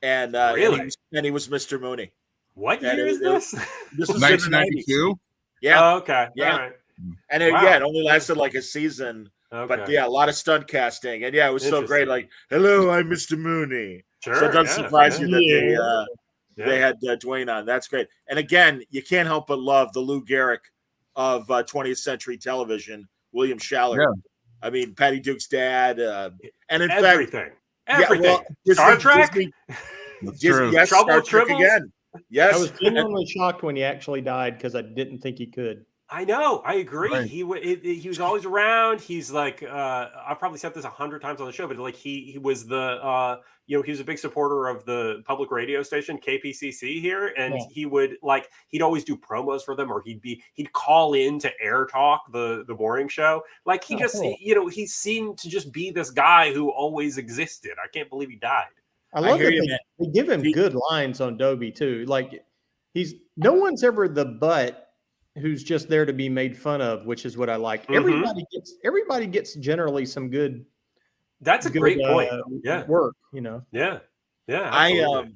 and he was Mr. Mooney. What year is this? This was 1992. Yeah. Oh, okay. Yeah. All right. And it only lasted like a season. Okay. But a lot of stunt casting, and it was so great. Like, hello, I'm Mr. Mooney. Sure. So it doesn't surprise you that they had Dwayne on. That's great. And again, you can't help but love the Lou Gehrig of 20th century television, William Shallard. Yeah. I mean, Patty Duke's dad. And in everything. fact, everything. Star Trek? Yes, Star Trek again. Yes. I was genuinely shocked when he actually died because I didn't think he could. I know. I agree. Right. He was always around. He's like, I've probably said this 100 times on the show, but like he was the, he was a big supporter of the public radio station KPCC here, and he would he'd always do promos for them, or he'd call in to Air Talk, the morning show. Like he seemed to just be this guy who always existed. I can't believe he died. I love that they give him good lines on Dobie too. Like no one's ever the butt who's just there to be made fun of, which is what I like. Mm-hmm. Everybody gets generally some good. That's a great point. Work, Yeah. Absolutely.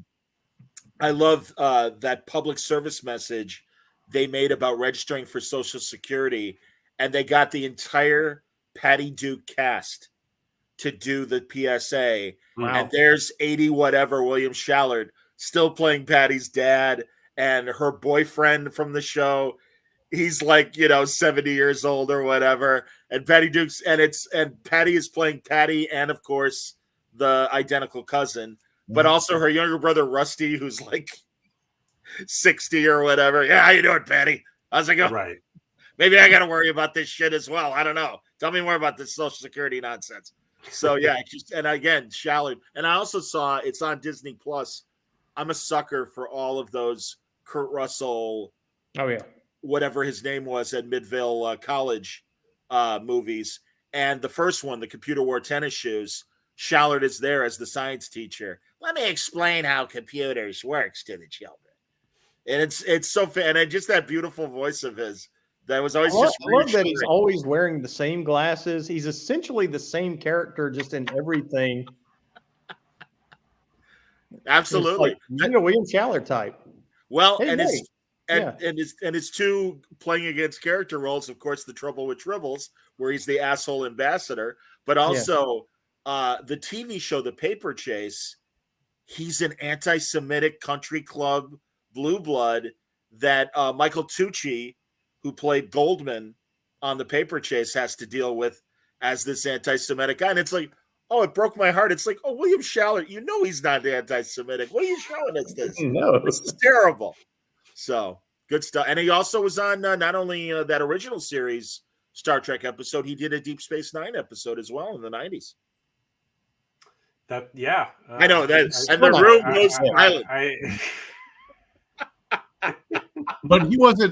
I love that public service message they made about registering for Social Security, and they got the entire Patty Duke cast to do the PSA. Wow. And there's 80 whatever William Shallard still playing Patty's dad, and her boyfriend from the show. He's like, 70 years old or whatever. And Patty Duke's and Patty is playing Patty and of course the identical cousin, but also her younger brother Rusty, who's like 60 or whatever. Yeah, how you doing, Patty? How's it going? Right. Maybe I gotta worry about this shit as well. I don't know. Tell me more about this Social Security nonsense. So and again, Shallard. And I also saw it's on Disney Plus. I'm a sucker for all of those Kurt Russell. Oh yeah. Whatever his name was at Midvale College movies. And the first one, the Computer Wore Tennis Shoes, Shallard is there as the science teacher. Let me explain how computers works to the children. And it's so fan, and just that beautiful voice of his that was always I just love that he's reassuring. always wearing the same glasses. He's essentially the same character, just in everything. Absolutely. It's like, William Shatner type. Well, Hey, and hey. his and his two playing against character roles, of course, The Trouble with Tribbles, where he's the asshole ambassador, but also the TV show The Paper Chase. He's an anti-Semitic country club blue blood that Michael Tucci, who played Goldman on The Paper Chase, has to deal with as this anti-Semitic guy. And it's like, oh, it broke my heart. It's like, oh, William Shatner, he's not anti-Semitic. What are you showing us this? No. This is terrible. So good stuff. And he also was on not only that original series Star Trek episode, he did a Deep Space Nine episode as well in the 90s. I know that, and the room goes silent. But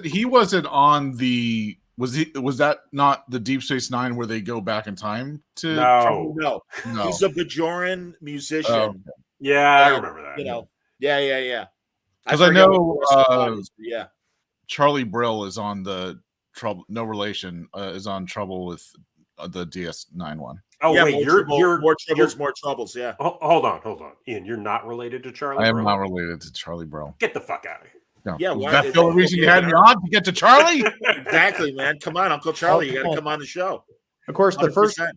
he wasn't on the. Was that not the Deep Space Nine where they go back in time to? No. He's a Bajoran musician. Oh, okay. Yeah, I remember that. Yeah. Because I know, yeah. Charlie Brill is on the Trouble. No relation is on Trouble with the DS9 one. Oh yeah, wait, you're more troubles. Yeah. Hold on, Ian. You're not related to Charlie. I am Brill? not related to Charlie Brill. Get the fuck out of here. No. Yeah, that's the only reason you had me on to get to Charlie. Exactly, man. Come on, Uncle Charlie, you got to come on the show. Of course, 100%.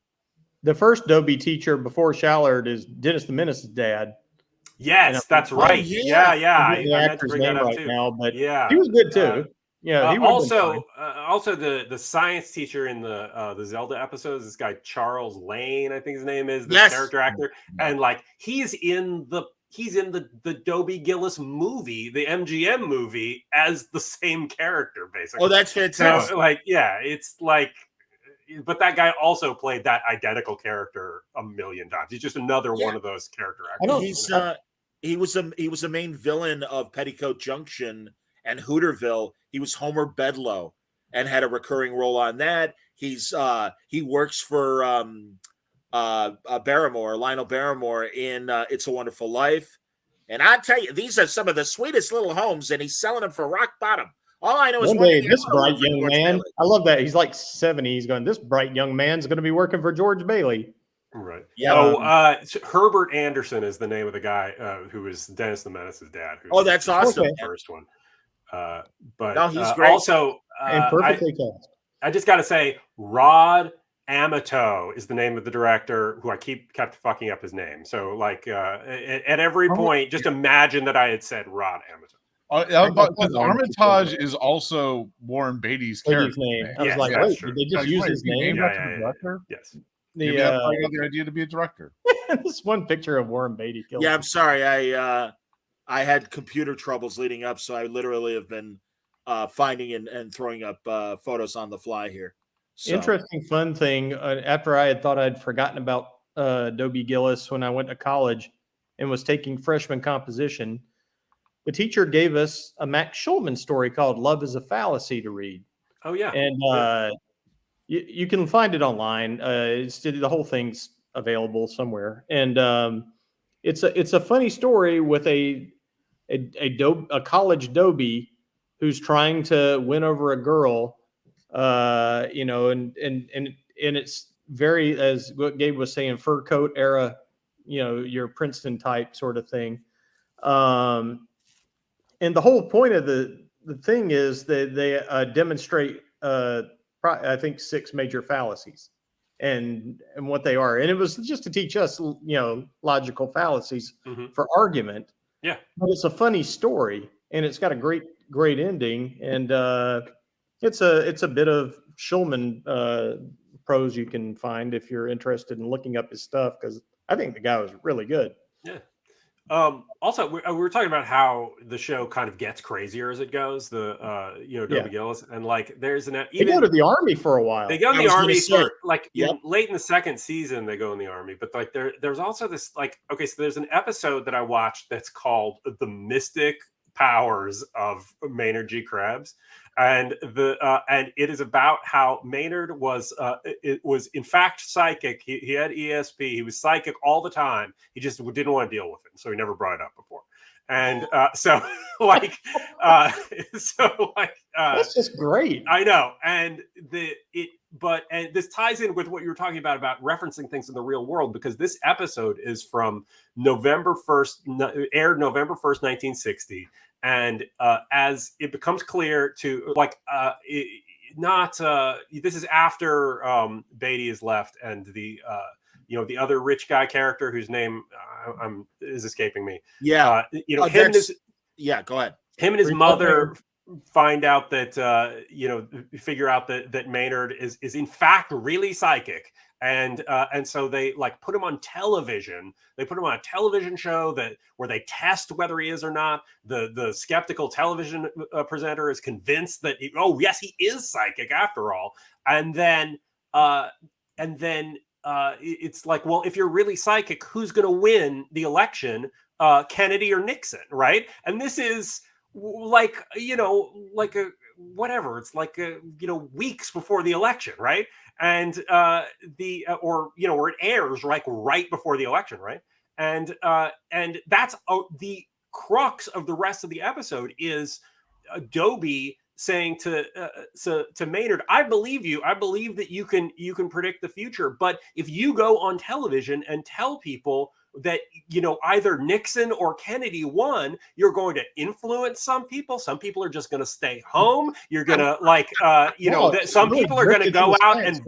the first Dobie teacher before Shallard is Dennis the Menace's dad. Yes, that's right. Oh, yeah. I The meant to actor's bring name that up right too. now, but Yeah, he was good too. Yeah, he also the science teacher in the Zelda episodes, this guy Charles Lane, I think his name is, the character actor, and like he's in the Dobie Gillis movie, the MGM movie, as the same character basically. Oh, that's fantastic. So, it's like, but that guy also played that identical character a million times. He's just another one of those character actors. He was a main villain of Petticoat Junction and Hooterville. He was Homer Bedloe and had a recurring role on that. He works for Lionel Barrymore in It's a Wonderful Life. And I tell you, these are some of the sweetest little homes, and he's selling them for rock bottom. All I know is one day, this bright young man. Bailey. I love that. He's like 70. He's going, this bright young man's going to be working for George Bailey. Right. Yeah. Herbert Anderson is the name of the guy who was Dennis the Menace's dad. That's awesome. The first one. But no, he's great. Also, and perfectly cast. I just got to say, Rod Amato is the name of the director who I kept fucking up his name. So, like, at every point, just imagine that I had said Rod Amato. Armitage is also Warren Beatty's character name. I was like, wait, did they just use his name? Director? Yes. Maybe that's why I got the idea to be a director. This one picture of Warren Beatty killed. Yeah, I'm sorry. I had computer troubles leading up, so I literally have been finding and throwing up photos on the fly here. So. Interesting, fun thing. After I had thought I'd forgotten about Dobie Gillis when I went to college and was taking freshman composition, the teacher gave us a Max Schulman story called "Love Is a Fallacy" to read. Oh yeah, and you can find it online. The whole thing's available somewhere, and it's a funny story with a college Dobie who's trying to win over a girl. And it's very, as what Gabe was saying, fur coat era, your Princeton type sort of thing. And the whole point of the thing is that they demonstrate, I think, 6 major fallacies and what they are. And it was just to teach us, logical fallacies for argument. Yeah. But it's a funny story and it's got a great ending. And, it's a bit of Schulman prose you can find if you're interested in looking up his stuff, because I think the guy was really good. Yeah. Also, we were talking about how the show kind of gets crazier as it goes. Dobie Gillis, and like there's they go to the army for a while. They go in the army for late in the second season. They go in the army, but like there's also this so there's an episode that I watched that's called "The Mystic Powers of Manergy Krebs." And it is about how Maynard was in fact psychic. He had ESP. He was psychic all the time. He just didn't want to deal with it, so he never brought it up before. And so like That's just great. I know. And this ties in with what you were talking about referencing things in the real world, because this episode is from November 1st, aired November 1st, 1960. And as it becomes clear to this is after Beatty is left, and the the other rich guy character whose name is escaping me. Yeah. Him and his, go ahead. Him and his mother find out that figure out that Maynard is in fact really psychic, and so they like put him on television. They put him on a television show where they test whether he is or not. The skeptical television presenter is convinced that yes, he is psychic after all, and then it's like, well, if you're really psychic, who's going to win the election, Kennedy or Nixon, right? And this is like a whatever. It's like weeks before the election, right? And or it airs like right before the election, right? And that's the crux of the rest of the episode is Dobie saying to Maynard, I believe you. I believe that you can predict the future. But if you go on television and tell people that either Nixon or Kennedy won, you're going to influence some people. Some people are just going to stay home. You're going to some people are going to go out and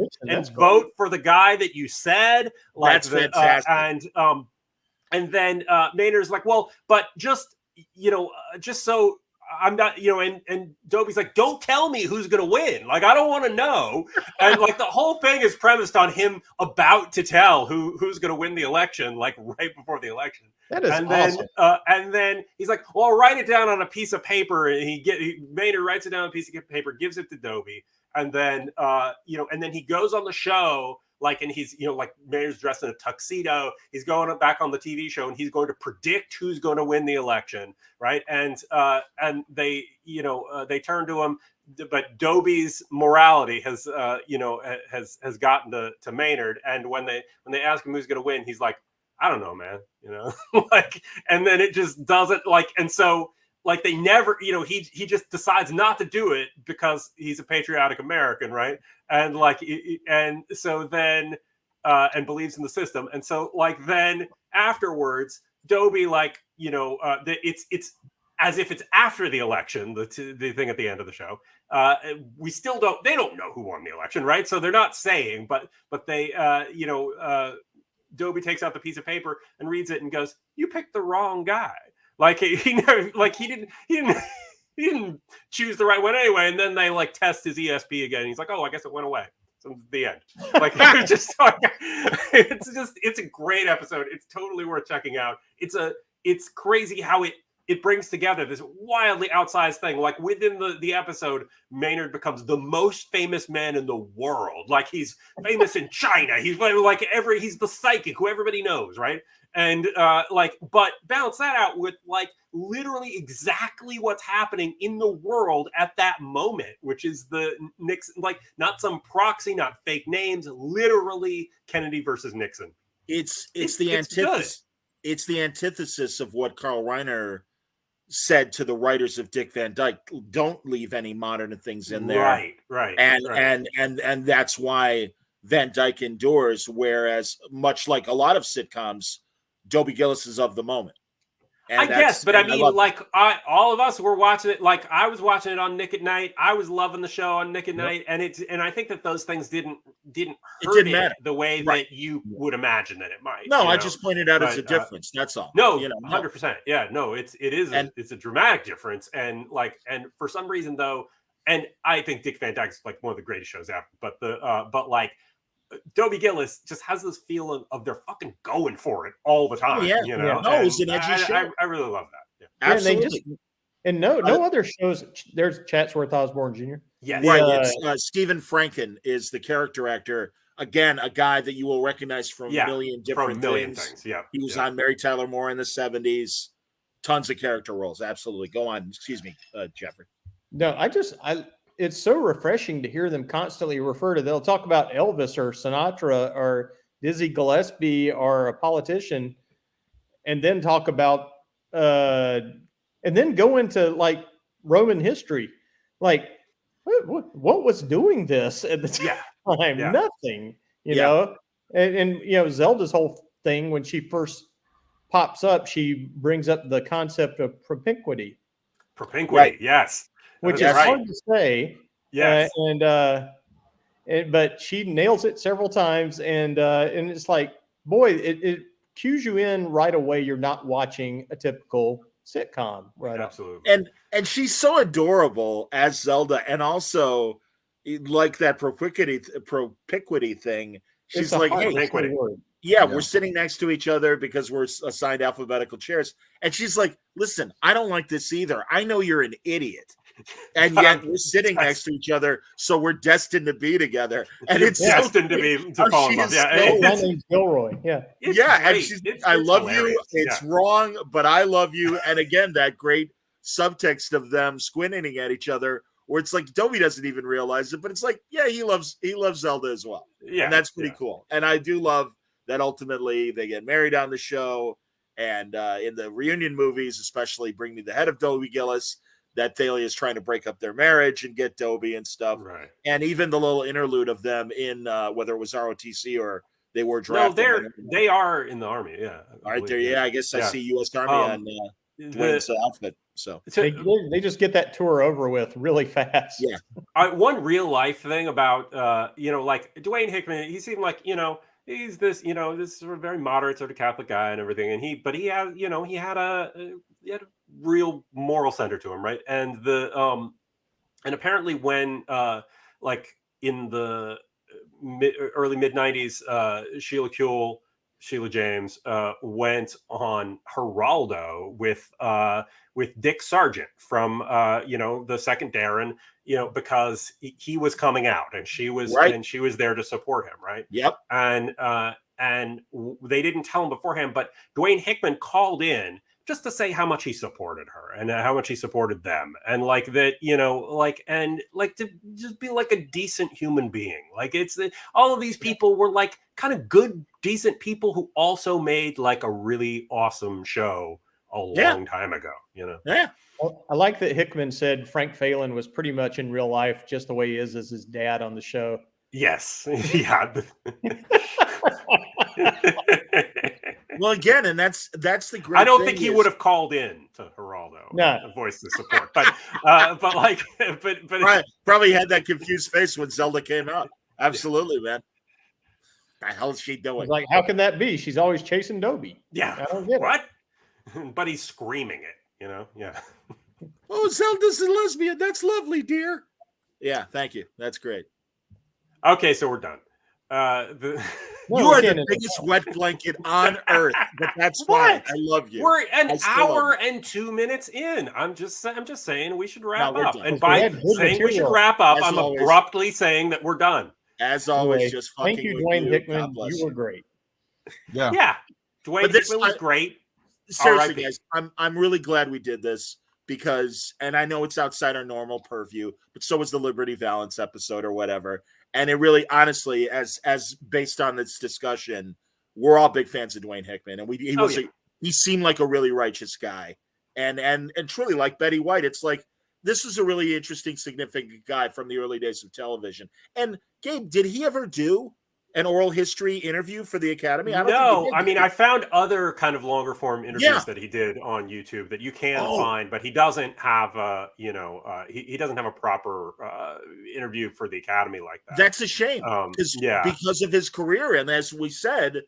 vote for the guy that you said. That's fantastic. And then Maynard's like, well, but just so I'm not, and Dobie's like, don't tell me who's going to win. Like, I don't want to know. And like the whole thing is premised on him about to tell who's going to win the election, like right before the election. That is awesome. And then he's like, well, I'll write it down on a piece of paper. And Maynard writes it down on a piece of paper, gives it to Dobie. And then, and then he goes on the show, like, and he's, like Maynard's dressed in a tuxedo. He's going back on the TV show and he's going to predict who's going to win the election. Right. And they, they turn to him, but Dobie's morality has gotten to Maynard. And when they ask him who's going to win, he's like, I don't know, man, and then it just doesn't and so like they never, he just decides not to do it because he's a patriotic American. Right. And and so then, and believes in the system. And so then afterwards, Dobie, it's as if it's after the election, the thing at the end of the show. They don't know who won the election. Right. So they're not saying, but they, Dobie takes out the piece of paper and reads it and goes, you picked the wrong guy. Like he never, he didn't choose the right one anyway. And then they test his ESP again. He's like, oh, I guess it went away. So the end. It's a great episode. It's totally worth checking out. It's crazy how it brings together this wildly outsized thing. Like within the episode, Maynard becomes the most famous man in the world. Like he's famous in China. He's he's the psychic who everybody knows, right? And but balance that out with literally exactly what's happening in the world at that moment, which is the Nixon, not some proxy, not fake names, literally Kennedy versus Nixon. It's the antithesis. It's the antithesis of what Carl Reiner said to the writers of Dick Van Dyke. Don't leave any modern things in there. Right. And that's why Van Dyke endures, whereas much like a lot of sitcoms, Dobie Gillis is of the moment. And I guess, but I mean, all of us were watching it. I was watching it on Nick at Night. I was loving the show on Nick at Night, and I think that those things didn't hurt it the way that you would imagine that it might. No, I just pointed out as a difference. That's all. No, 100%. Yeah, no, it's a dramatic difference, and for some reason though, and I think Dick Van Dyke is one of the greatest shows ever. But Dobie Gillis just has this feeling of they're fucking going for it all the time. No, it's an edgy show. I really love that. Yeah. Absolutely. And no other shows. There's Chatsworth Osborne Jr. Yes. Right. Stephen Franken is the character actor. Again, a guy that you will recognize from a million different things. Yeah. He was on Mary Tyler Moore in the 70s. Tons of character roles. Absolutely. Go on. Excuse me, Jeffrey. No, it's so refreshing to hear them constantly refer to. They'll talk about Elvis or Sinatra or Dizzy Gillespie or a politician, and then talk about and then go into like Roman history. Like, what was doing this at the time? Yeah. Nothing, you know. And you know, Zelda's whole thing when she first pops up, she brings up the concept of propinquity. Propinquity, yes. Which is hard to say. Yes. But she nails it several times, and it's like, boy, it cues you in right away. You're not watching a typical sitcom, right? Absolutely. And she's so adorable as Zelda, and also like that propinquity thing. She's like, hey, we're sitting next to each other because we're assigned alphabetical chairs, and she's like, listen, I don't like this either. I know you're an idiot. And yet we're sitting next to each other, so we're destined to be together. And it's destined to fall in love. Yeah, my name's Gilroy. Yeah, and I love hilarious. You. It's wrong, but I love you. And again, that great subtext of them squinting at each other, where it's like Dobie doesn't even realize it, but it's like, yeah, he loves Zelda as well. Yeah, and that's pretty cool. And I do love that ultimately they get married on the show, and in the reunion movies, especially Bring Me the Head of Dobie Gillis, that Thalia is trying to break up their marriage and get Dobie and stuff. Right. And even the little interlude of them in whether it was ROTC or they were drafted. No, they are in the Army. Yeah. All right there. Yeah. I guess I see U.S. Army on Dwayne's outfit. So they just get that tour over with really fast. Yeah. One real life thing about, like Dwayne Hickman, he seemed like, he's this, this sort of very moderate sort of Catholic guy and everything. And he had a real moral center to him, right? And and apparently when like in the early mid 90s, Sheila James went on Geraldo with Dick Sargent from the Second Darren, because he was coming out and she was there to support him, right? Yep. And they didn't tell him beforehand, but Dwayne Hickman called in just to say how much he supported her and how much he supported them, and like that, to just be like a decent human being. Like it's all of these people were like kind of good, decent people who also made like a really awesome show a long time ago. Yeah. Well, I like that Hickman said Frank Phelan was pretty much in real life just the way he is as his dad on the show. Yes. Yeah. Well, again, and that's the great. I don't think he would have called in to Geraldo, voice the support, but probably had that confused face when Zelda came out. Absolutely, man. The hell is she doing? Like, how can that be? She's always chasing Dobie. Yeah, I don't get what? But he's screaming it, Yeah. Oh, Zelda's a lesbian. That's lovely, dear. Yeah, thank you. That's great. Okay, so we're done. You are the biggest wet blanket on earth, but that's fine. I love you. We're an hour and 2 minutes in. I'm just saying we should wrap up. And by saying we should wrap up, I'm abruptly saying that we're done. As always, just fucking. Thank you, Dwayne Hickman. You were great. Yeah. Dwayne Hickman was great. Seriously, guys, I'm really glad we did this because, and I know it's outside our normal purview, but so was the Liberty Valance episode or whatever. And it really, honestly, as based on this discussion, we're all big fans of Dwayne Hickman, and he seemed like a really righteous guy, and truly like Betty White. It's like this was a really interesting, significant guy from the early days of television. And Gabe, did he ever do an oral history interview for the Academy? No, I mean, I found other kind of longer form interviews that he did on YouTube that you can find, but he doesn't have he doesn't have a proper interview for the Academy like that. That's a shame because of his career, and as we said,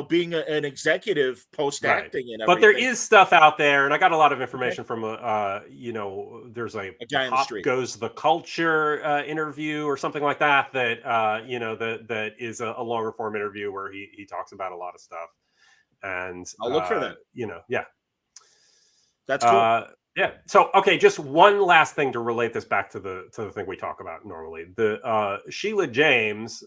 being an executive post acting and everything. But there is stuff out there, and I got a lot of information from there's a guy in the street goes the culture interview or something like that that is a longer form interview where he talks about a lot of stuff, and I'll look for that. That's cool. Yeah. So, okay, just one last thing to relate this back to the thing we talk about normally. The Sheila James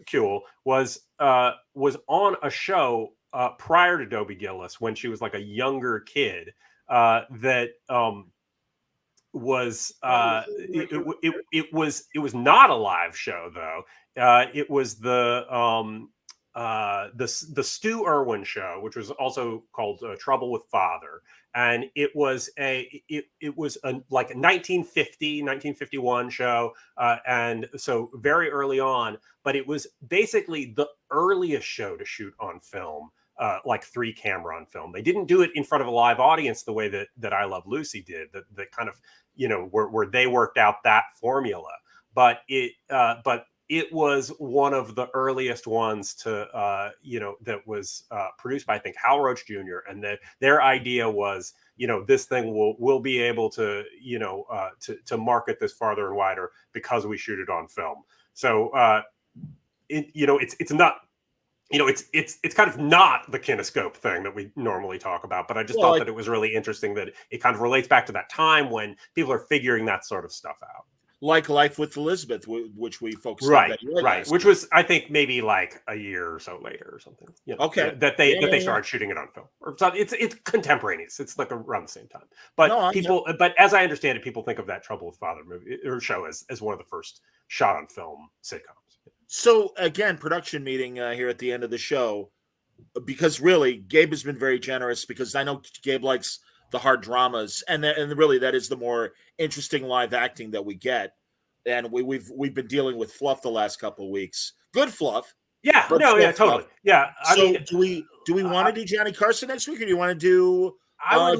Kuehl was on a show prior to Dobie Gillis when she was like a younger kid that was it was not a live show though. It was the the Stu Irwin show, which was also called Trouble with Father, and it was a like a 1951 show, and so very early on, but it was basically the earliest show to shoot on film. Like 3 camera on film. They didn't do it in front of a live audience the way that I Love Lucy did. That kind of, where they worked out that formula. But it was one of the earliest ones to that was produced by, I think, Hal Roach Jr. And their idea was, this thing will be able to to market this farther and wider because we shoot it on film. So it's not. It's kind of not the Kinescope thing that we normally talk about, but I just thought that it was really interesting that it kind of relates back to that time when people are figuring that sort of stuff out. Like Life with Elizabeth, which we focused on. Right. Which was, I think, maybe like a year or so later or something. Okay. That they started shooting it on film. Or it's contemporaneous. It's like around the same time. But but as I understand it, people think of that Trouble with Father movie or show as one of the first shot on film sitcoms. So again, production meeting here at the end of the show, because really Gabe has been very generous, because I know Gabe likes the hard dramas, and really that is the more interesting live acting that we get. And we've been dealing with fluff the last couple of weeks. Good fluff. Yeah, totally. Fluff. Yeah. I mean, do we want to do Johnny Carson next week, or do you want to do? I'd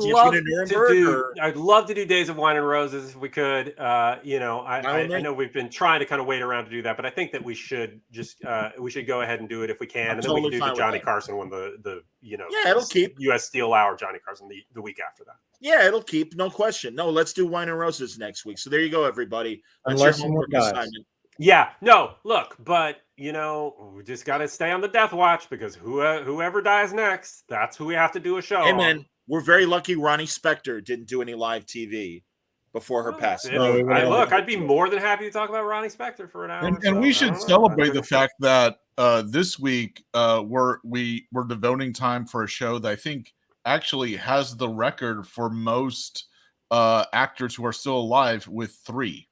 love to do Days of Wine and Roses if we could. I know we've been trying to kind of wait around to do that, but I think that we should just go ahead and do it if we can, and then we can do the Johnny Carson one, it'll keep U.S. Steel Hour Johnny Carson the week after that. Yeah, it'll keep, no question. No, let's do Wine and Roses next week. So there you go, everybody. That's Unless your homework assignment. Yeah, no, look, but we just got to stay on the death watch, because whoever dies next, that's who we have to do a show. Hey, man. We're very lucky Ronnie Spector didn't do any live TV before her passing. I'd be more than happy to talk about Ronnie Spector for an hour. And we should celebrate the fact that this week we're devoting time for a show that I think actually has the record for most actors who are still alive, with 3,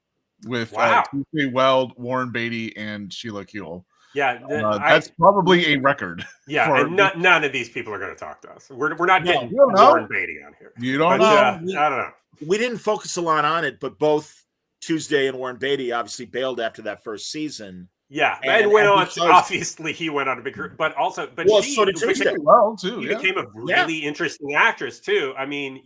with T.J. Weld, Warren Beatty, and Sheila Kuehl. Yeah, that's probably a record. Yeah, and none of these people are going to talk to us. We're not getting Warren Beatty on here. You don't know. I don't know. We didn't focus a lot on it, but both Tuesday and Warren Beatty obviously bailed after that first season. Yeah, and went on. Obviously, he went on a big career, but so did Tuesday. She became a really interesting actress too. I mean,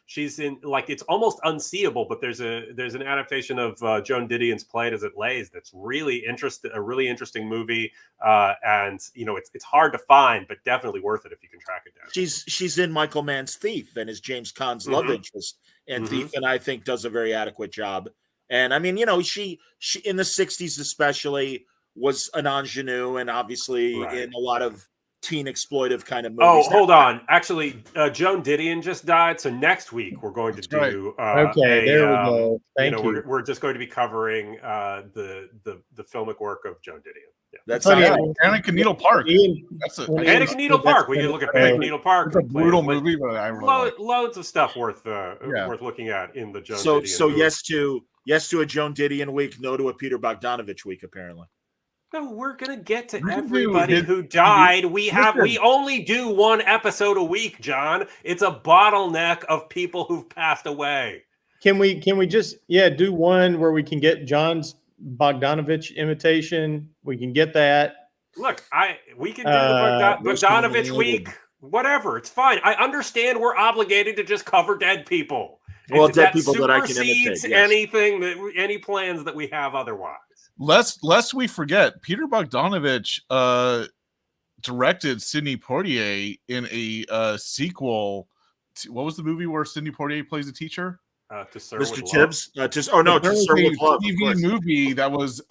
she's in, like, it's almost unseeable, but there's an adaptation of Joan Didion's play As It Lays that's really interesting, a really interesting movie, and it's hard to find, but definitely worth it if you can track it down. She's in Michael Mann's Thief and is James Caan's love interest in Thief, and I think does a very adequate job. And I mean, she in the 60s especially was an ingenue, and obviously in a lot of teen exploitive kind of movies. Oh, hold on. Actually, Joan Didion just died. So next week we're going to do. There we go. Thank you. We're just going to be covering the filmic work of Joan Didion. Yeah. That's Panic in Needle Park. Panic in Needle Park. We can look at Panic in Needle Park. It's a brutal movie, but I really like it. Loads of stuff worth looking at in the Joan Didion. So yes to a Joan Didion week, no to a Peter Bogdanovich week, apparently. No, we're gonna get to everybody who died. We only do one episode a week, John. It's a bottleneck of people who've passed away. Can we just do one where we can get John's Bogdanovich imitation? We can get that. Look, we can do the Bogdanovich week. Whatever, it's fine. I understand we're obligated to just cover dead people. Well, dead people that I can imitate. Yes. Any plans that we have otherwise. Lest we forget, Peter Bogdanovich directed Sidney Poitier in a sequel. What was the movie where Sidney Poitier plays a teacher? To Sir Mr. with Tibbs. Love. To Sir with Love. TV movie that was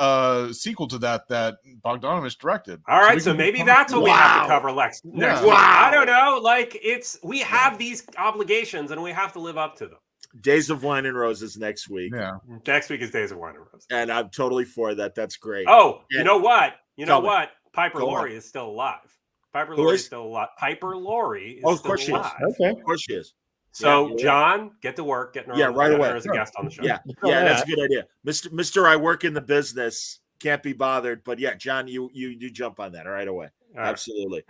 sequel to that Bogdanovich directed. All right, so maybe that's what we have to cover next week. I don't know. Like, we have these obligations and we have to live up to them. Days of Wine and Roses next week. Yeah. Next week is Days of Wine and Roses. And I'm totally for that. That's great. Oh, you know what? Piper Laurie is still alive. Piper Laurie is still alive. Piper Laurie is of course still alive. She is. Okay. Of course she is. So, John, get to work. Get her right away as a guest on the show. Yeah, that's a good idea. Mr. I work in the business. can't be bothered. But yeah, John, you jump on that right away. All right. Absolutely.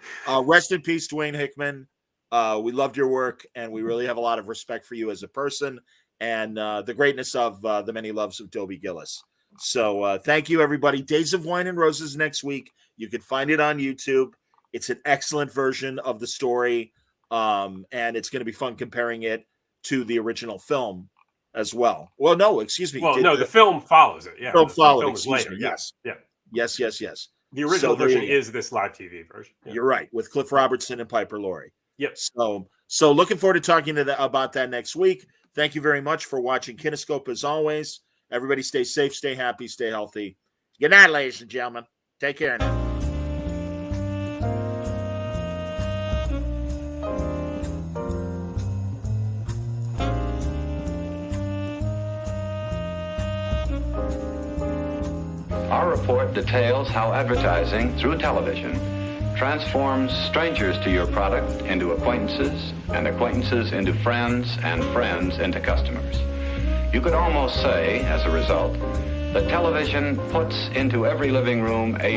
Rest in peace, Dwayne Hickman. We loved your work, and we really have a lot of respect for you as a person and the greatness of the many loves of Dobie Gillis. So thank you, everybody. Days of Wine and Roses next week. You can find it on YouTube. It's an excellent version of the story, and it's going to be fun comparing it to the original film as well. Well, no, excuse me. Well, no, the film follows it. Yeah, film followed. film is later. Yes. Yeah. Yes. The original version is this live TV version. Yeah. You're right, with Cliff Robertson and Piper Laurie. Yep. So looking forward to talking about that next week. Thank you very much for watching Kinescope as always. Everybody stay safe, stay happy, stay healthy. Good night, ladies and gentlemen. Take care now. Our report details how advertising through television transforms strangers to your product into acquaintances, and acquaintances into friends, and friends into customers. You could almost say, as a result, that television puts into every living room a